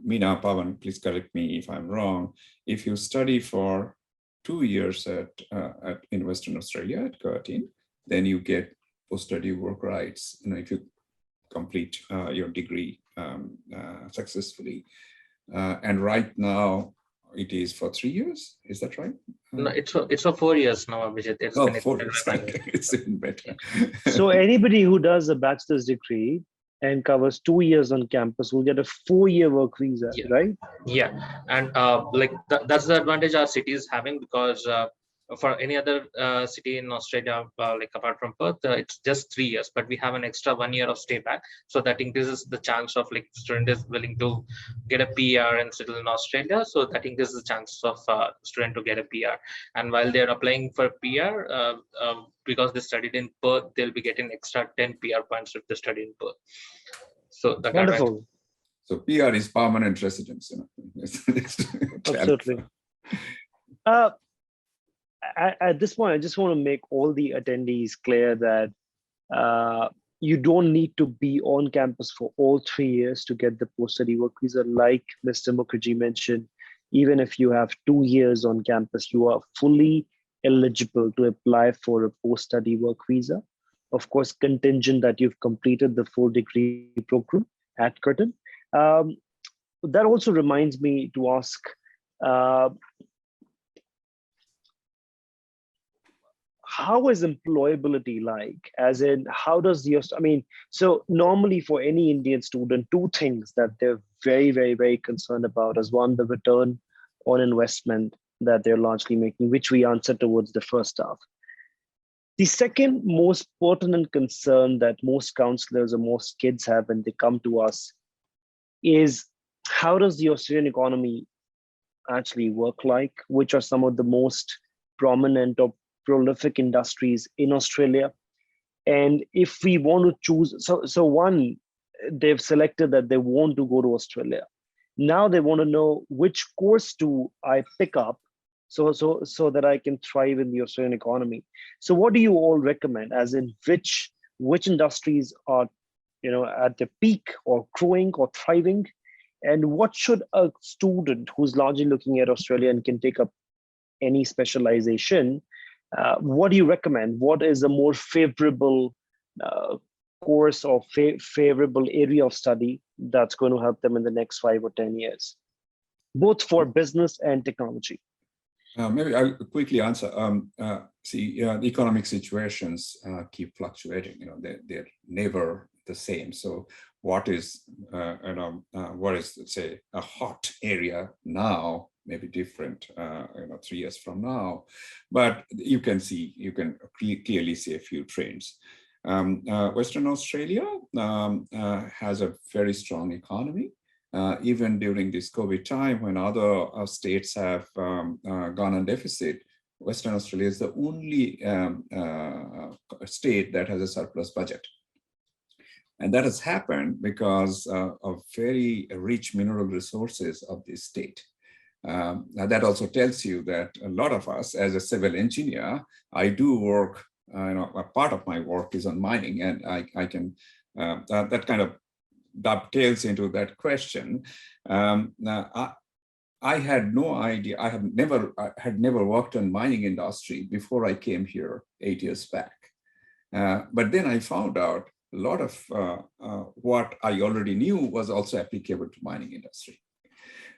Meena, Pavan, please correct me if I'm wrong. If you study for 2 years in Western Australia at Curtin, then you get post-study work rights, if you complete your degree successfully. And right now it is for 3 years, is that right? No, it's for 4 years now, Abhijit. It's 4 years. It's even better. So anybody who does a bachelor's degree and covers 2 years on campus will get a 4-year work visa, right? Yeah, and that's the advantage our city is having, because for any other city in Australia, like apart from Perth, it's just 3 years, but we have an extra 1 year of stay back. So that increases the chance of student is willing to get a PR and settle in Australia. So that increases the chances of student to get a PR. And while they're applying for PR, because they studied in Perth, they'll be getting extra 10 PR points if they study in Perth. So that wonderful. So PR is permanent residence. Absolutely. At this point, I just want to make all the attendees clear that you don't need to be on campus for all 3 years to get the post-study work visa. Like Mr. Mukherjee mentioned, even if you have 2 years on campus, you are fully eligible to apply for a post-study work visa. Of course, contingent that you've completed the full degree program at Curtin. That also reminds me to ask, how is employability like? As in, how does your, so normally for any Indian student, 2 things that they're very, very, very concerned about is one, the return on investment that they're largely making, which we answered towards the first half. The second most pertinent concern that most counselors or most kids have when they come to us is, how does the Australian economy actually work like? Which are some of the most prominent or prolific industries in Australia? And if we want to choose, so one, they've selected that they want to go to Australia. Now they want to know which course do I pick up so that I can thrive in the Australian economy. So what do you all recommend, as in which industries are at the peak or growing or thriving? And what should a student who's largely looking at Australia and can take up any specialization, what do you recommend? What is a more favorable course or favorable area of study that's going to help them in the next 5 or 10 years, both for business and technology? Maybe I'll quickly answer. The economic situations keep fluctuating. They're never the same. So what is, let's say, a hot area now may be different, 3 years from now. But you can clearly see a few trends. Western Australia has a very strong economy. Even during this COVID time, when other states have gone on deficit, Western Australia is the only state that has a surplus budget. And that has happened because of very rich mineral resources of this state. Now that also tells you that a lot of us, as a civil engineer, I do work, a part of my work is on mining, and I can, that kind of dovetails into that question. I had no idea, I had never worked on mining industry before I came here 8 years back. But then I found out a lot of what I already knew was also applicable to mining industry.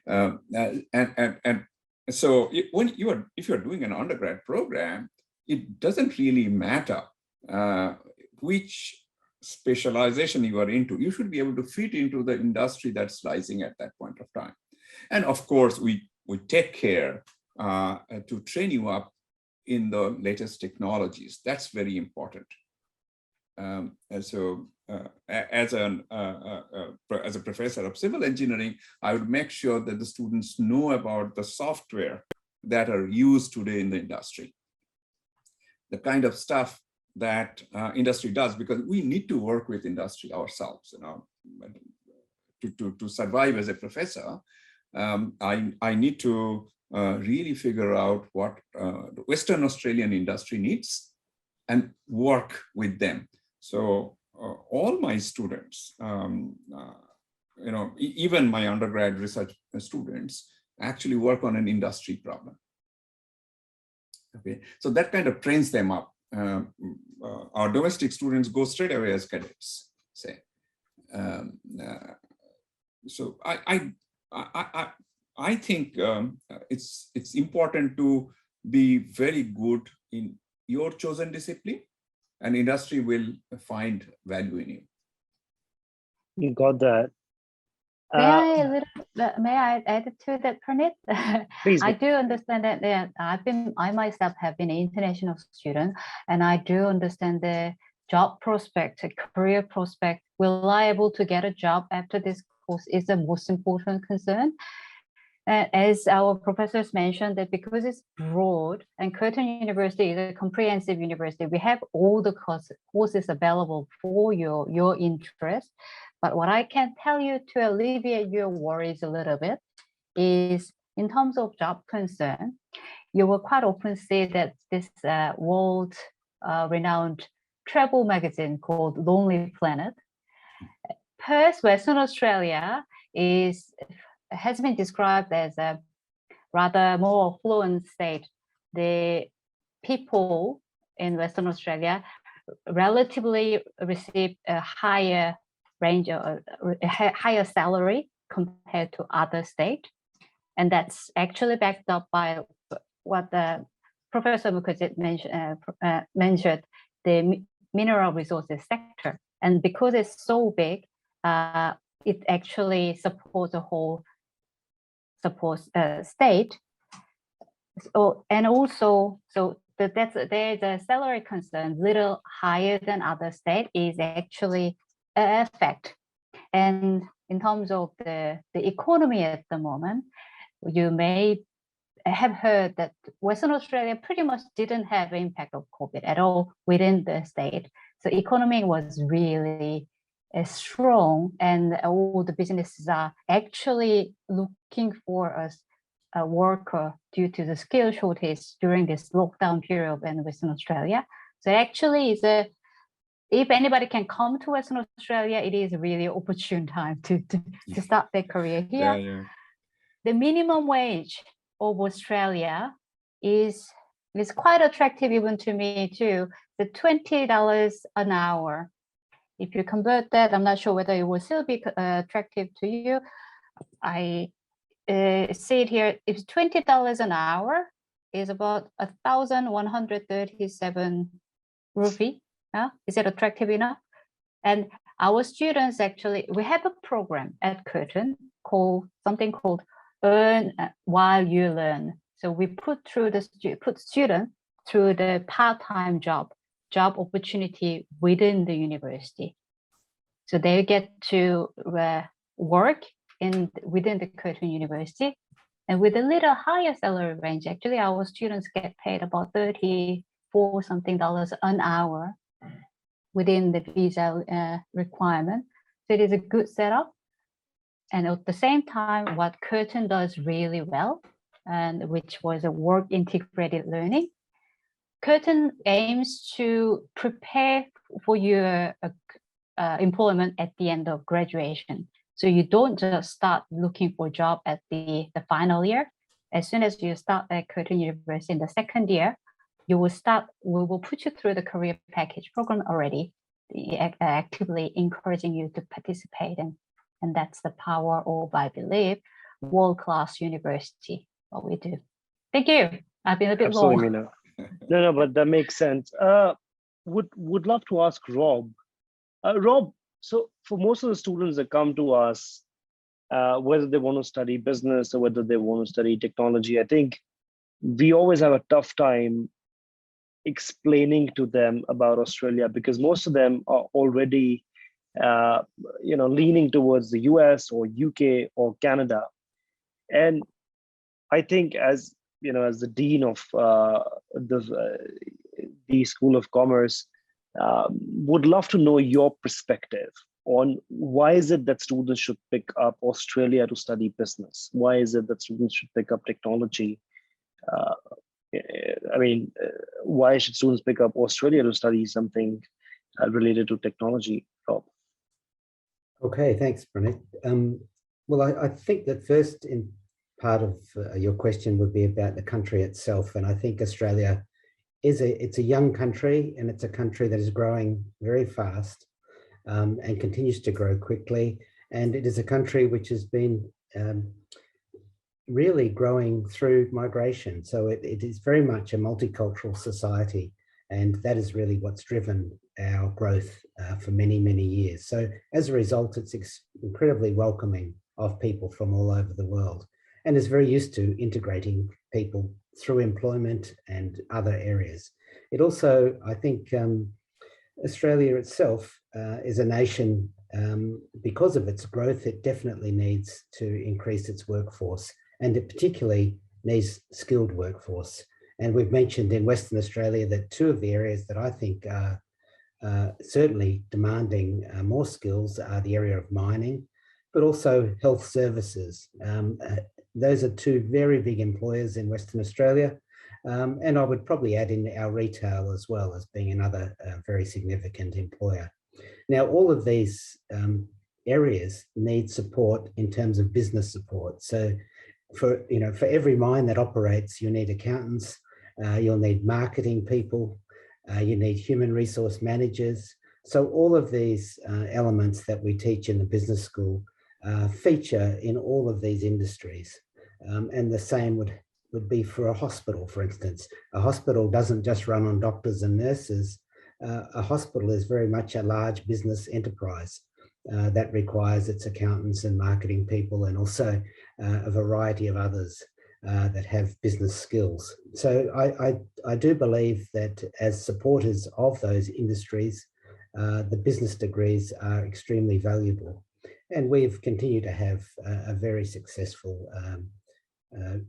And so if you're doing an undergrad program, it doesn't really matter which specialization you are into. You should be able to fit into the industry that's rising at that point of time. And of course, we take care to train you up in the latest technologies. That's very important. And so as a professor of civil engineering, I would make sure that the students know about the software that are used today in the industry. The kind of stuff that industry does, because we need to work with industry ourselves, to survive as a professor. I need to really figure out what the Western Australian industry needs and work with them. So all my students, even my undergrad research students actually work on an industry problem. Okay, so that kind of trains them up. Our domestic students go straight away as cadets, say. So I think it's important to be very good in your chosen discipline, and industry will find value in you. You got that. May I add to that, Pranit? Please. I do understand that I myself have been an international student, and I do understand the job prospect, career prospect. Will I able to get a job after this course is the most important concern. As our professors mentioned, that because it's broad and Curtin University is a comprehensive university, we have all the courses available for your interest. But what I can tell you to alleviate your worries a little bit is in terms of job concern, you will quite often see that this world renowned travel magazine called Lonely Planet, Perth, Western Australia has been described as a rather more affluent state. The people in Western Australia relatively receive a higher range of a higher salary compared to other states. And that's actually backed up by what the Professor Mukherjee mentioned, the mineral resources sector. And because it's so big, it actually supports the whole state. So, and also, so there's a salary concern little higher than other states is actually a fact. And in terms of the economy at the moment, you may have heard that Western Australia pretty much didn't have impact of COVID at all within the state. So economy was really strong, and all the businesses are actually looking for a worker due to the skill shortage during this lockdown period in Western Australia. So actually, if anybody can come to Western Australia, it is a really opportune time to start their career here. Yeah. The minimum wage of Australia is quite attractive even to me too. The $20 an hour. If you convert that, I'm not sure whether it will still be attractive to you. I see it here. It's $20 an hour is about 1,137 rupee. Is it attractive enough? And our students actually, we have a program at Curtin called Earn While You Learn. So we put students through the part-time job job opportunity within the university. So they get to work within the Curtin University, and with a little higher salary range. Actually, our students get paid about $34 something an hour within the visa requirement. So it is a good setup. And at the same time, what Curtin does really well, and which was a work integrated learning, Curtin aims to prepare for your employment at the end of graduation. So you don't just start looking for a job at the final year. As soon as you start at Curtin University in the second year, we will put you through the career package program already, actively encouraging you to participate. And that's the power of, I believe, world-class university, what we do. Thank you. I've been a bit long. Absolutely, Meena. No, but that makes sense. Would love to ask Rob. Rob, so for most of the students that come to us, whether they want to study business or whether they want to study technology, I think we always have a tough time explaining to them about Australia, because most of them are already leaning towards the US or UK or Canada. And I think as the dean of the School of Commerce, would love to know your perspective on why is it that students should pick up Australia to study business? Why is it that students should pick up technology? Why should students pick up Australia to study something related to technology? Rob? Okay, thanks, Praneeth. Well, I think that first in part of your question would be about the country itself. And I think Australia it's a young country, and it's a country that is growing very fast and continues to grow quickly. And it is a country which has been really growing through migration. So it is very much a multicultural society. And that is really what's driven our growth for many, many years. So as a result, it's incredibly welcoming of people from all over the world, and is very used to integrating people through employment and other areas. It also, I think, Australia itself is a nation, because of its growth, it definitely needs to increase its workforce, and it particularly needs skilled workforce. And we've mentioned in Western Australia that two of the areas that I think are certainly demanding more skills are the area of mining, but also health services. Those are two very big employers in Western Australia. And I would probably add in our retail as well as being another very significant employer. Now, all of these areas need support in terms of business support. So for every mine that operates, you need accountants, you'll need marketing people, you need human resource managers. So all of these elements that we teach in the business school feature in all of these industries. And the same would be for a hospital, for instance. A hospital doesn't just run on doctors and nurses. A hospital is very much a large business enterprise that requires its accountants and marketing people, and also a variety of others that have business skills. So I do believe that as supporters of those industries, the business degrees are extremely valuable. And we've continued to have a very successful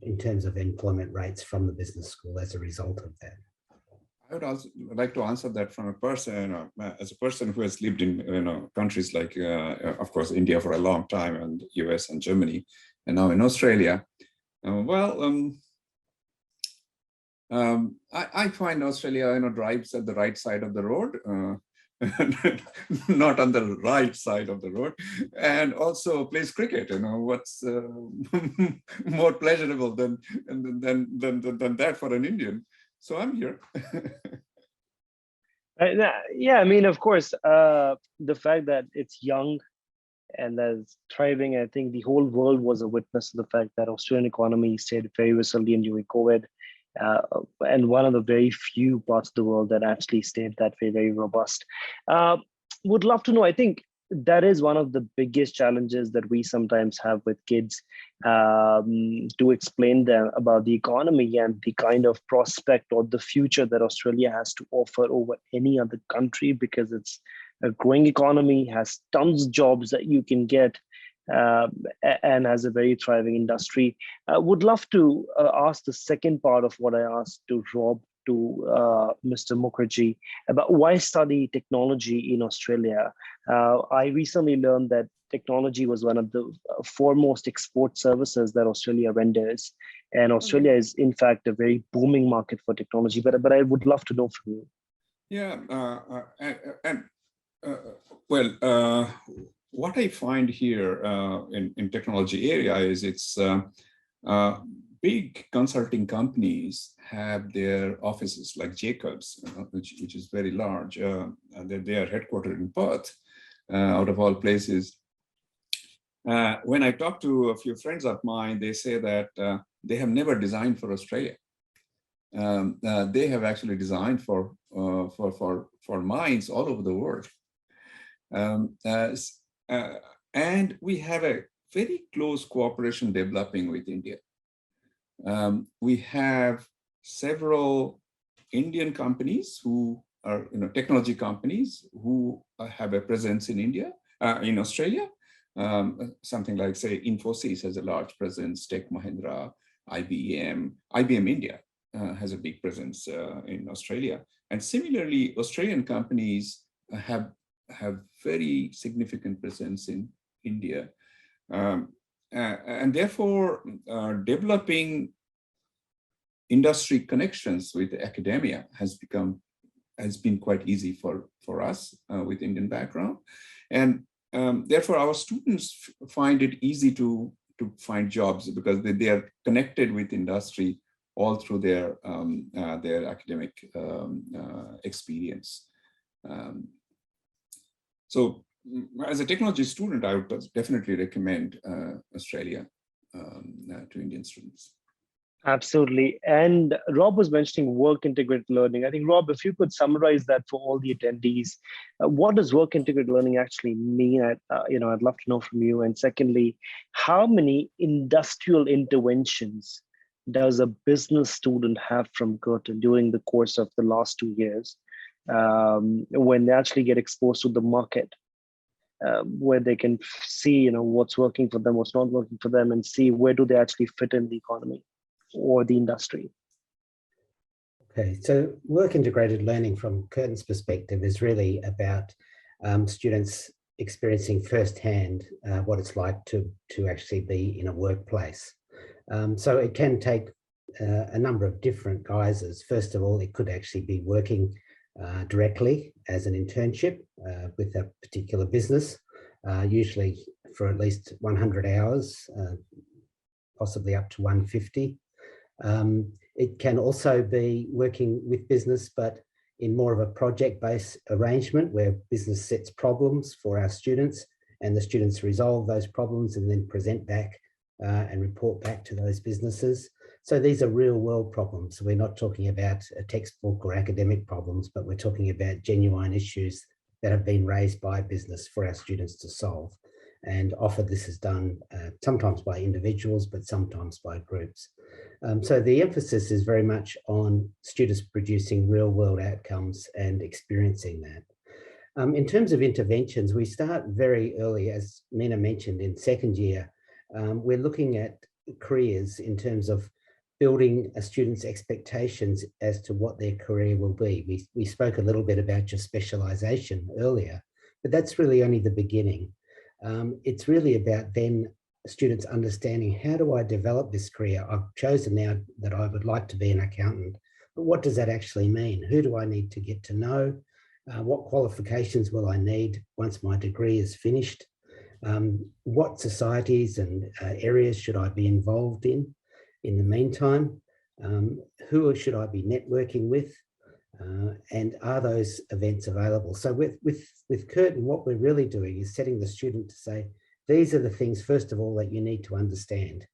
in terms of employment rates from the business school as a result of that. I would also like to answer that from a person, as a person who has lived in countries like, of course, India for a long time, and US and Germany, and now in Australia. I find Australia, drives at the right side of the road, not on the right side of the road, and also plays cricket. What's more pleasurable than that for an Indian? So I'm here. Yeah, I mean, of course, the fact that it's young and that it's thriving, I think the whole world was a witness to the fact that Australian economy stayed very resilient during COVID, and one of the very few parts of the world that actually stayed that way, very robust. Would love to know, I think that is one of the biggest challenges that we sometimes have with kids, to explain them about the economy and the kind of prospect or the future that Australia has to offer over any other country, because it's a growing economy, has tons of jobs that you can get, and has a very thriving industry. I would love to ask the second part of what I asked to Rob, to Mr. Mukherjee, about why study technology in Australia. I recently learned that technology was one of the foremost export services that Australia renders. And Australia is, in fact, a very booming market for technology. But I would love to know from you. Yeah, what I find here in technology area is it's big consulting companies have their offices, like Jacobs, which is very large. They are headquartered in Perth, out of all places. When I talk to a few friends of mine, they say that they have never designed for Australia. They have actually designed for mines all over the world. And we have a very close cooperation developing with India. We have several Indian companies who are, technology companies who have a presence in India, in Australia. Something like, say, Infosys has a large presence, Tech Mahindra, IBM India has a big presence in Australia. And similarly, Australian companies have very significant presence in India. And therefore, developing industry connections with academia has been quite easy for us with Indian background. And therefore, our students find it easy to find jobs because they are connected with industry all through their academic experience. So as a technology student, I would definitely recommend Australia to Indian students. Absolutely. And Rob was mentioning work integrated learning. I think, Rob, if you could summarize that for all the attendees, what does work integrated learning actually mean? I'd love to know from you. And secondly, how many industrial interventions does a business student have from Curtin during the course of the last 2 years, when they actually get exposed to the market, where they can see, what's working for them, what's not working for them, and see where do they actually fit in the economy or the industry? Okay, so work integrated learning from Curtin's perspective is really about students experiencing firsthand what it's like to actually be in a workplace. So it can take a number of different guises. First of all, it could actually be working directly as an internship with a particular business, usually for at least 100 hours, possibly up to 150. It can also be working with business, but in more of a project-based arrangement where business sets problems for our students and the students resolve those problems and then present back and report back to those businesses. So these are real world problems. We're not talking about a textbook or academic problems, but we're talking about genuine issues that have been raised by business for our students to solve. And often this is done sometimes by individuals, but sometimes by groups. So the emphasis is very much on students producing real world outcomes and experiencing that. In terms of interventions, we start very early, as Meena mentioned, in second year. We're looking at careers in terms of building a student's expectations as to what their career will be. We spoke a little bit about your specialisation earlier, but that's really only the beginning. It's really about then students understanding, how do I develop this career? I've chosen now that I would like to be an accountant, but what does that actually mean? Who do I need to get to know? What qualifications will I need once my degree is finished? What societies and areas should I be involved in the meantime? Who should I be networking with? And are those events available? So with Curtin, what we're really doing is setting the student to say, these are the things, first of all, that you need to understand.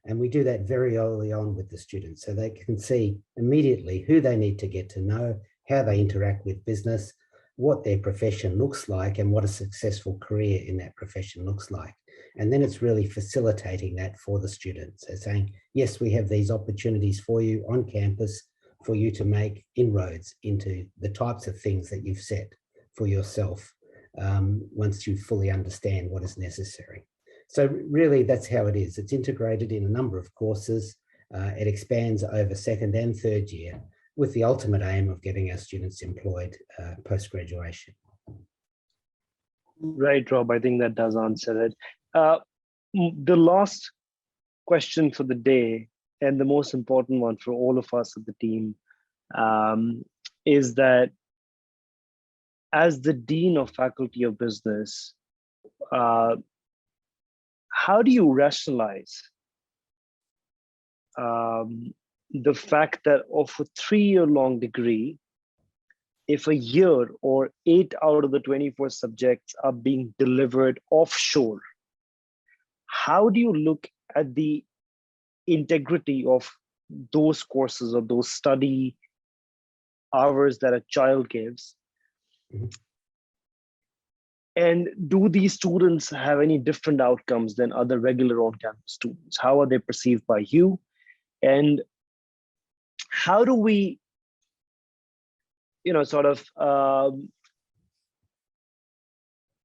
And we do that very early on with the students, so they can see immediately who they need to get to know, how they interact with business, what their profession looks like and what a successful career in that profession looks like. And then it's really facilitating that for the students. So saying, yes, we have these opportunities for you on campus for you to make inroads into the types of things that you've set for yourself once you fully understand what is necessary. So really that's how it is. It's integrated in a number of courses. It expands over second and third year with the ultimate aim of getting our students employed post-graduation. Right, Rob, I think that does answer it. The last question for the day, and the most important one for all of us at the team, is that as the Dean of Faculty of Business, how do you rationalize the fact that of a 3-year-long degree, if a year or 8 out of the 24 subjects are being delivered offshore, how do you look at the integrity of those courses or those study hours that a child gives? Mm-hmm. And do these students have any different outcomes than other regular on-campus students? How are they perceived by you? And how do we, sort of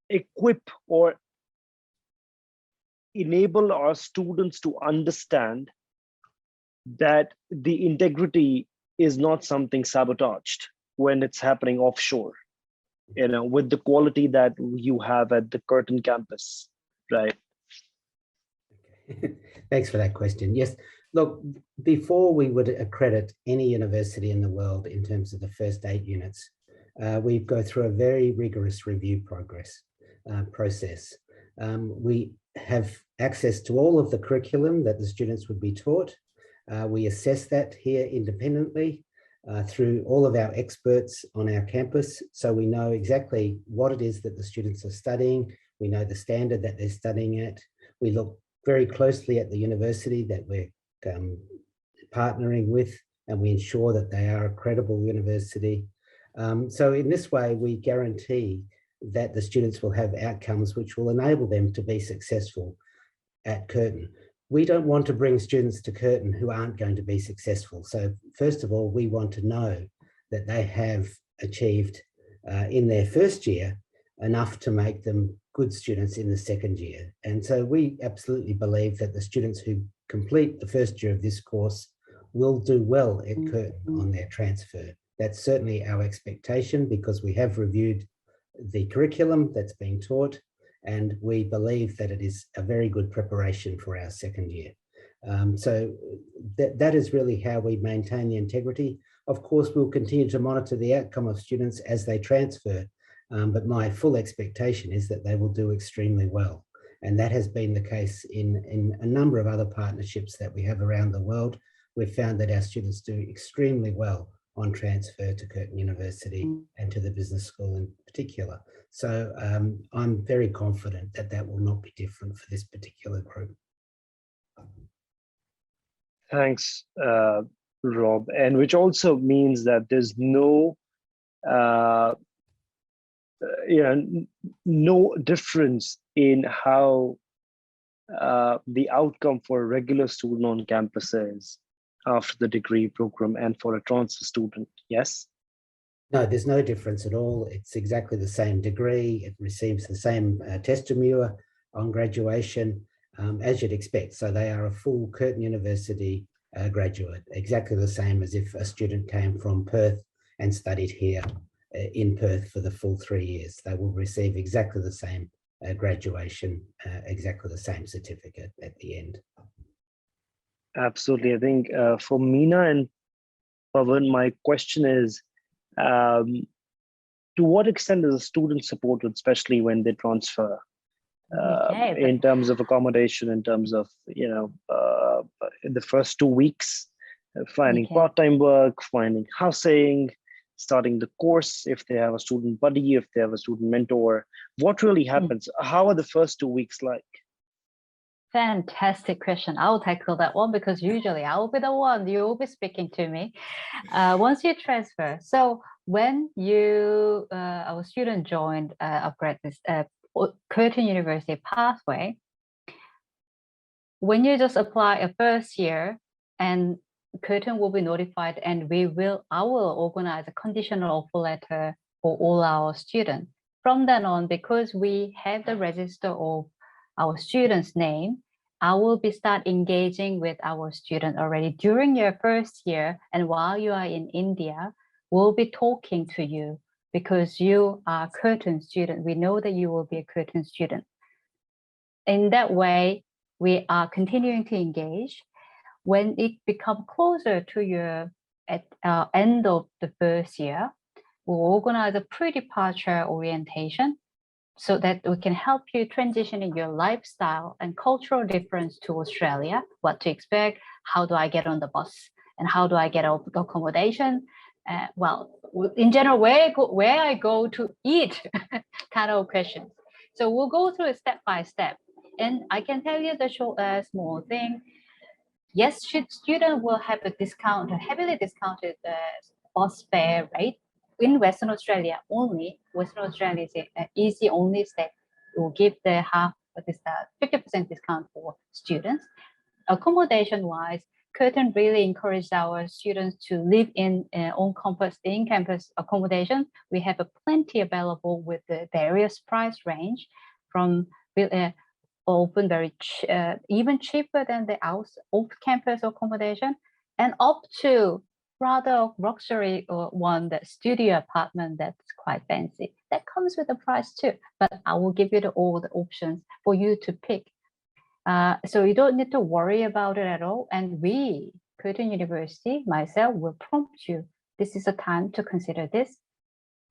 equip or enable our students to understand that the integrity is not something sabotaged when it's happening offshore, with the quality that you have at the Curtin campus, right? Okay. Thanks for that question. Yes, look, before we would accredit any university in the world in terms of the first 8 units, we go through a very rigorous review process. We have access to all of the curriculum that the students would be taught. We assess that here independently through all of our experts on our campus. So we know exactly what it is that the students are studying. We know the standard that they're studying at. We look very closely at the university that we're partnering with, and we ensure that they are a credible university. So in this way, we guarantee that the students will have outcomes which will enable them to be successful at Curtin. We don't want to bring students to Curtin who aren't going to be successful. So first of all, we want to know that they have achieved in their first year enough to make them good students in the second year. And so we absolutely believe that the students who complete the first year of this course will do well at Curtin on their transfer. That's certainly our expectation because we have reviewed the curriculum that's being taught, and we believe that it is a very good preparation for our second year. So that is really how we maintain the integrity. Of course, we'll continue to monitor the outcome of students as they transfer, but my full expectation is that they will do extremely well. And that has been the case in a number of other partnerships that we have around the world. We've found that our students do extremely well on transfer to Curtin University and to the business school in particular. So I'm very confident that that will not be different for this particular group. Thanks, Rob. And which also means that there's no, no difference in how the outcome for a regular student on campus is after the degree program and for a transfer student, yes? No, there's no difference at all. It's exactly the same degree. It receives the same testimonial on graduation as you'd expect. So they are a full Curtin University graduate, exactly the same as if a student came from Perth and studied here in Perth for the full 3 years. They will receive exactly the same graduation, exactly the same certificate at the end. Absolutely. I think for Meena and Pavan, my question is, to what extent is a student supported, especially when they transfer, in terms of accommodation, in terms of, in the first 2 weeks, finding part-time work, finding housing, starting the course, if they have a student buddy, if they have a student mentor, what really happens? How are the first 2 weeks like? Fantastic question. I'll tackle that one because usually I will be the one you will be speaking to me once you transfer. So when our student joined upGrad this Curtin University pathway, when you just apply a first year, and Curtin will be notified, and I will organize a conditional offer letter for all our students. From then on, because we have the register of our students' name, I will start engaging with our student already during your first year, and while you are in India, we'll be talking to you because you are a Curtin student. We know that you will be a Curtin student. In that way, we are continuing to engage. When it becomes closer to your end of the first year, we'll organize a pre-departure orientation so that we can help you transition in your lifestyle and cultural difference to Australia, what to expect, how do I get on the bus, and how do I get accommodation? Well, in general, where I go to eat kind of questions. So we'll go through it step by step. And I can tell you the small thing. Yes, student will have a discount, a heavily discounted bus fare rate in Western Australia only. Western Australia is the only state will give the 50% discount for students. Accommodation-wise, Curtin really encouraged our students to live in in-campus accommodation. We have plenty available with the various price range from often even cheaper than the off-campus accommodation, and up to rather luxury one, that studio apartment that's quite fancy. That comes with a price too, but I will give you all the options for you to pick. So you don't need to worry about it at all. And we, Curtin University, myself, will prompt you. This is a time to consider this.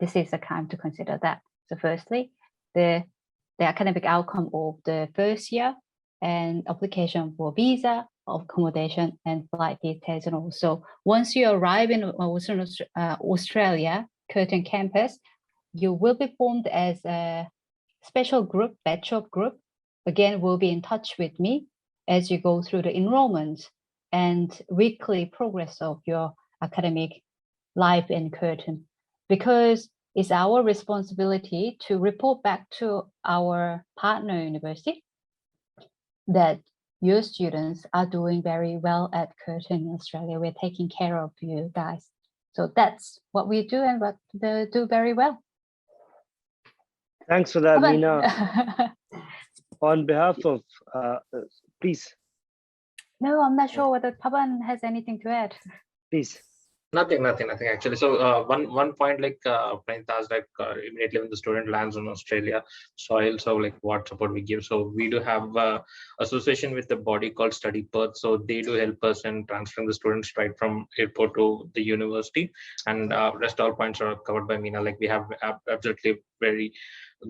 This is a time to consider that. So firstly, the academic outcome of the first year and application for visa, accommodation, and flight details. And also, once you arrive in Australia, Curtin campus, you will be formed as a special group, batch of group. Again, will be in touch with me as you go through the enrollment and weekly progress of your academic life in Curtin, because it's our responsibility to report back to our partner university that your students are doing very well at Curtin in Australia. We're taking care of you guys. So that's what we do, and what they do very well. Thanks for that, Meena. On behalf of, please. No, I'm not sure whether Pavan has anything to add. Please. Nothing actually. So one point, like Pranit asked, like immediately when the student lands in Australia soil, so like what support we give. So we do have association with the body called Study Perth. So they do help us in transferring the students right from airport to the university, and rest all points are covered by Meena. Like we have absolutely very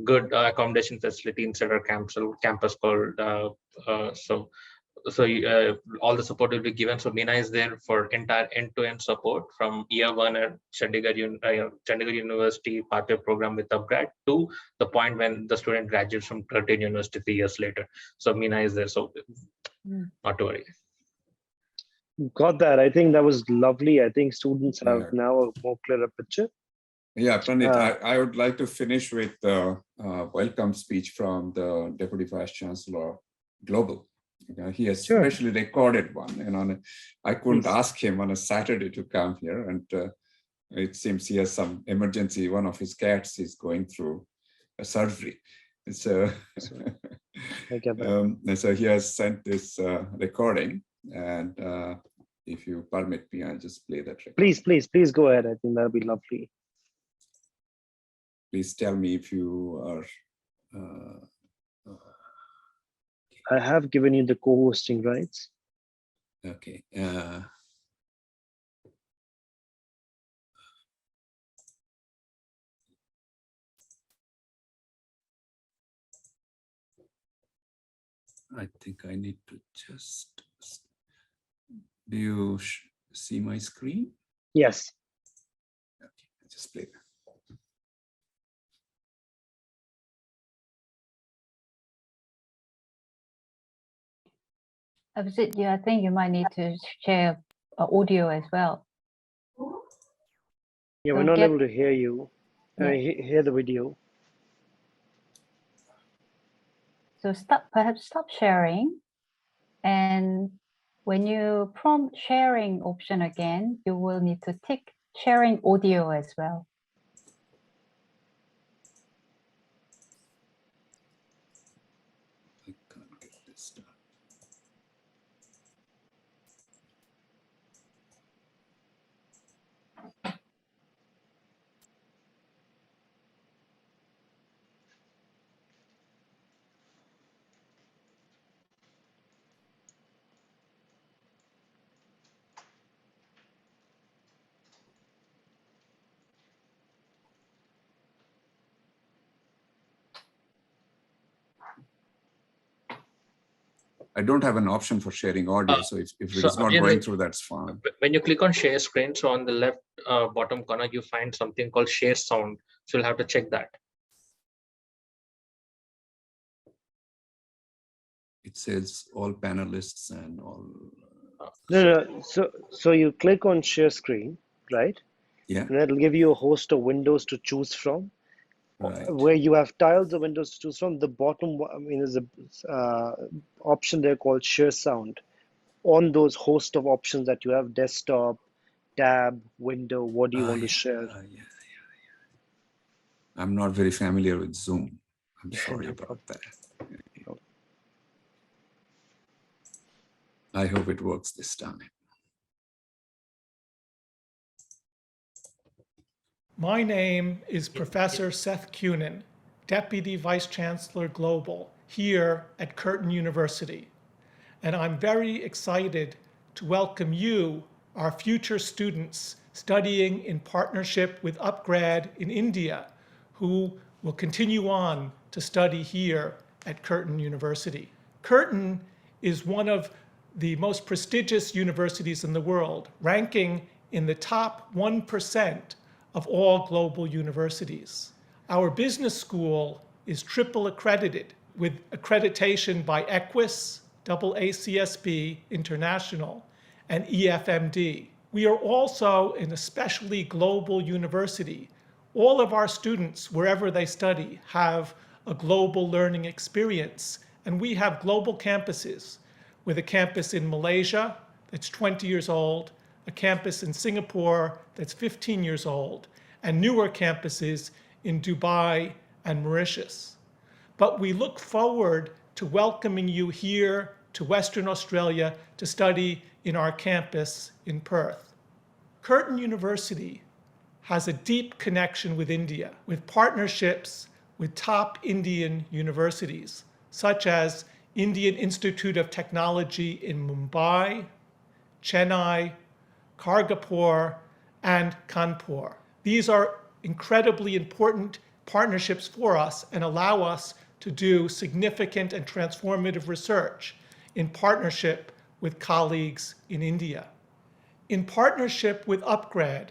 good accommodation facility inside our campus called So all the support will be given. So Meena is there for entire end-to-end support from year one at Chandigarh University pathway program with upGrad to the point when the student graduates from Curtin University 3 years later. So Meena is there, so not to worry. Got that. I think that was lovely. I think students have now a more clearer picture. Yeah, Pranit, I would like to finish with the welcome speech from the Deputy Vice Chancellor Global. He has specially recorded one, and I couldn't ask him on a Saturday to come here, and it seems he has some emergency. One of his cats is going through a surgery, so so he has sent this recording, and if you permit me, I'll just play that recording. Please go ahead. I think that'll be lovely. Please tell me if you are. I have given you the co-hosting rights. Okay. I think I need to just. Do you see my screen? Yes. Okay, I'll just play that. Abhijit, I think you might need to share audio as well. Yeah, we're Don't not get- able to hear you. Yeah. Hear the video. So perhaps stop sharing. And when you prompt sharing option again, you will need to tick sharing audio as well. I can't get this done. I don't have an option for sharing audio, so if it so is not again, going like, through, that's fine. When you click on share screen, so on the left bottom corner, you find something called share sound. So you'll have to check that. It says all panelists and all. No. So you click on share screen, right? Yeah, And that'll give you a host of windows to choose from. right. Where you have tiles of windows to choose from, the bottom, I mean, there's a option there called share sound. On those host of options that you have, desktop, tab, window, what do you want to share? Yeah. I'm not very familiar with Zoom. I'm sorry No about that. I hope it works this time. My name is Professor Seth Kunin, Deputy Vice Chancellor Global here at Curtin University. And I'm very excited to welcome you, our future students studying in partnership with upGrad in India, who will continue on to study here at Curtin University. Curtin is one of the most prestigious universities in the world, ranking in the top 1% of all global universities. Our business school is triple accredited with accreditation by Equus, AACSB International, and EFMD. We are also an especially global university. All of our students, wherever they study, have a global learning experience, and we have global campuses, with a campus in Malaysia that's 20 years old, a campus in Singapore that's 15 years old, and newer campuses in Dubai and Mauritius. But we look forward to welcoming you here to Western Australia to study in our campus in Perth. Curtin University has a deep connection with India, with partnerships with top Indian universities, such as Indian Institute of Technology in Mumbai, Chennai, Kharagpur, and Kanpur. These are incredibly important partnerships for us and allow us to do significant and transformative research in partnership with colleagues in India. In partnership with upGrad,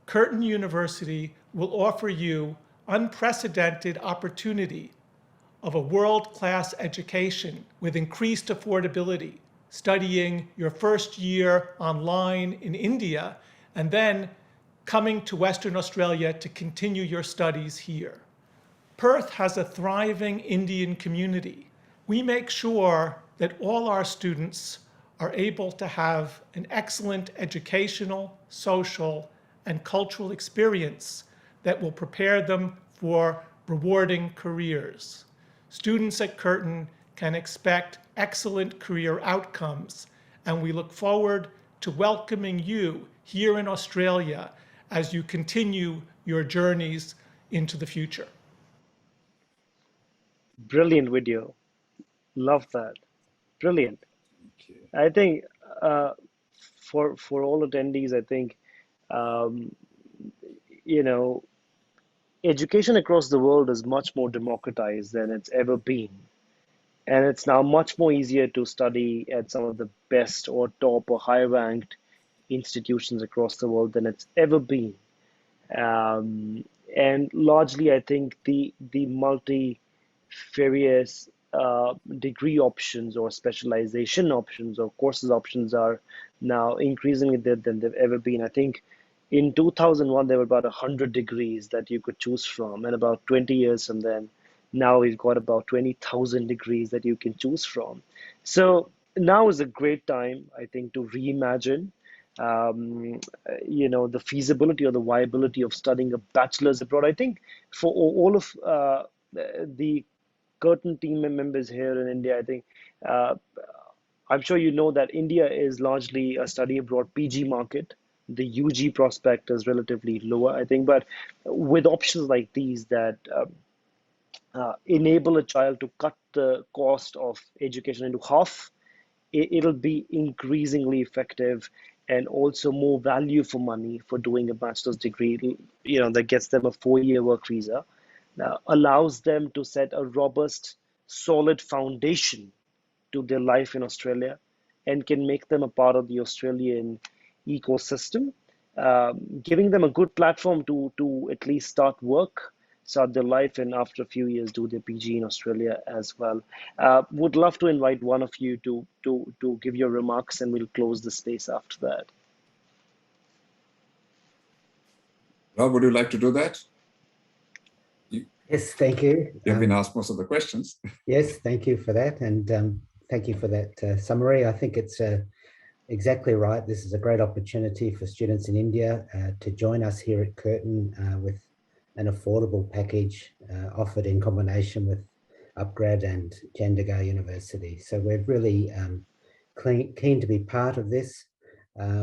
Curtin University will offer you unprecedented opportunity of a world-class education with increased affordability, studying your first year online in India, and then coming to Western Australia to continue your studies here. Perth has a thriving Indian community. We make sure that all our students are able to have an excellent educational, social, and cultural experience that will prepare them for rewarding careers. Students at Curtin can expect excellent career outcomes, and we look forward to welcoming you here in Australia as you continue your journeys into the future. Brilliant video. Love that. Brilliant. I think for all attendees, I think you know, education across the world is much more democratized than it's ever been. And it's now much more easier to study at some of the best or top or high ranked institutions across the world than it's ever been. And largely, I think the multifarious degree options or specialization options or courses options are now increasingly there than they've ever been. I think In 2001, there were about 100 degrees that you could choose from, and about 20 years from then, now we've got about 20,000 degrees that you can choose from. So now is a great time, I think, to reimagine, the feasibility or the viability of studying a bachelor's abroad. I think for all of the Curtin team members here in India, I think I'm sure you know that India is largely a study abroad PG market. The UG prospect is relatively lower, I think, but with options like these that enable a child to cut the cost of education into half, it'll be increasingly effective and also more value for money for doing a bachelor's degree, that gets them a 4-year work visa, allows them to set a robust, solid foundation to their life in Australia and can make them a part of the Australian ecosystem, giving them a good platform to at least start their life, and after a few years do their PG in Australia as well. Would love to invite one of you to give your remarks, and we'll close the space after that. Rob, would you like to do that? Yes, thank you. You've been asked most of the questions. Yes, thank you for that. And thank you for that summary. I think it's exactly right. This is a great opportunity for students in India to join us here at Curtin with an affordable package offered in combination with upGrad and Chandigarh University. So we're really keen to be part of this.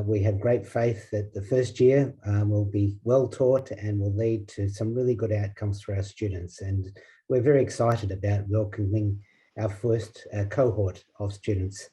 We have great faith that the first year will be well taught and will lead to some really good outcomes for our students. And we're very excited about welcoming our first cohort of students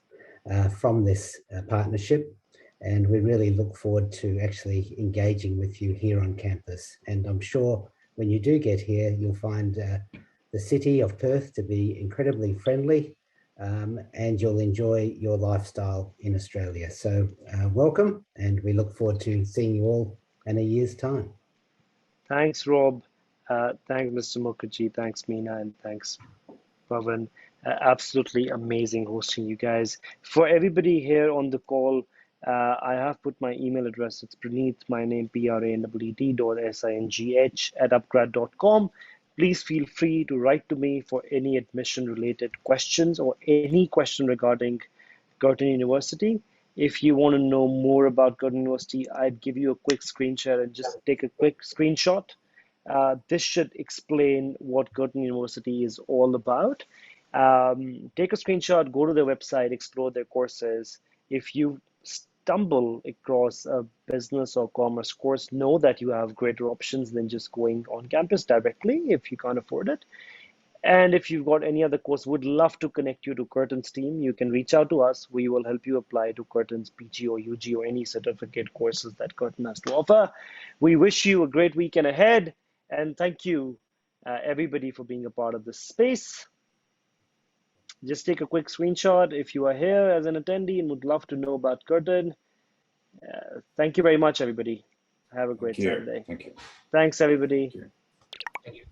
from this partnership. And we really look forward to actually engaging with you here on campus. And I'm sure when you do get here, you'll find the city of Perth to be incredibly friendly, and you'll enjoy your lifestyle in Australia. So welcome, and we look forward to seeing you all in a year's time. Thanks, Rob. Thanks, Mr. Mukherjee. Thanks, Meena, and thanks, Pavan. Absolutely amazing hosting you guys. For everybody here on the call, I have put my email address. It's Praneeth, my name, praneet.singh@upgrad.com. Please feel free to write to me for any admission-related questions or any question regarding Curtin University. If you want to know more about Curtin University, I'd give you a quick screen share and just take a quick screenshot. This should explain what Curtin University is all about. Take a screenshot, go to their website, explore their courses. If you stumble across a business or commerce course, know that you have greater options than just going on campus directly if you can't afford it. And if you've got any other course, would love to connect you to Curtin's team. You can reach out to us. We will help you apply to Curtin's PG or UG or any certificate courses that Curtin has to offer. We wish you a great weekend ahead. And thank you, everybody, for being a part of this space. Just take a quick screenshot if you are here as an attendee and would love to know about Curtin. Thank you very much, everybody. Have a great Saturday. Thank you. Thanks, everybody. Thank you. Thank you.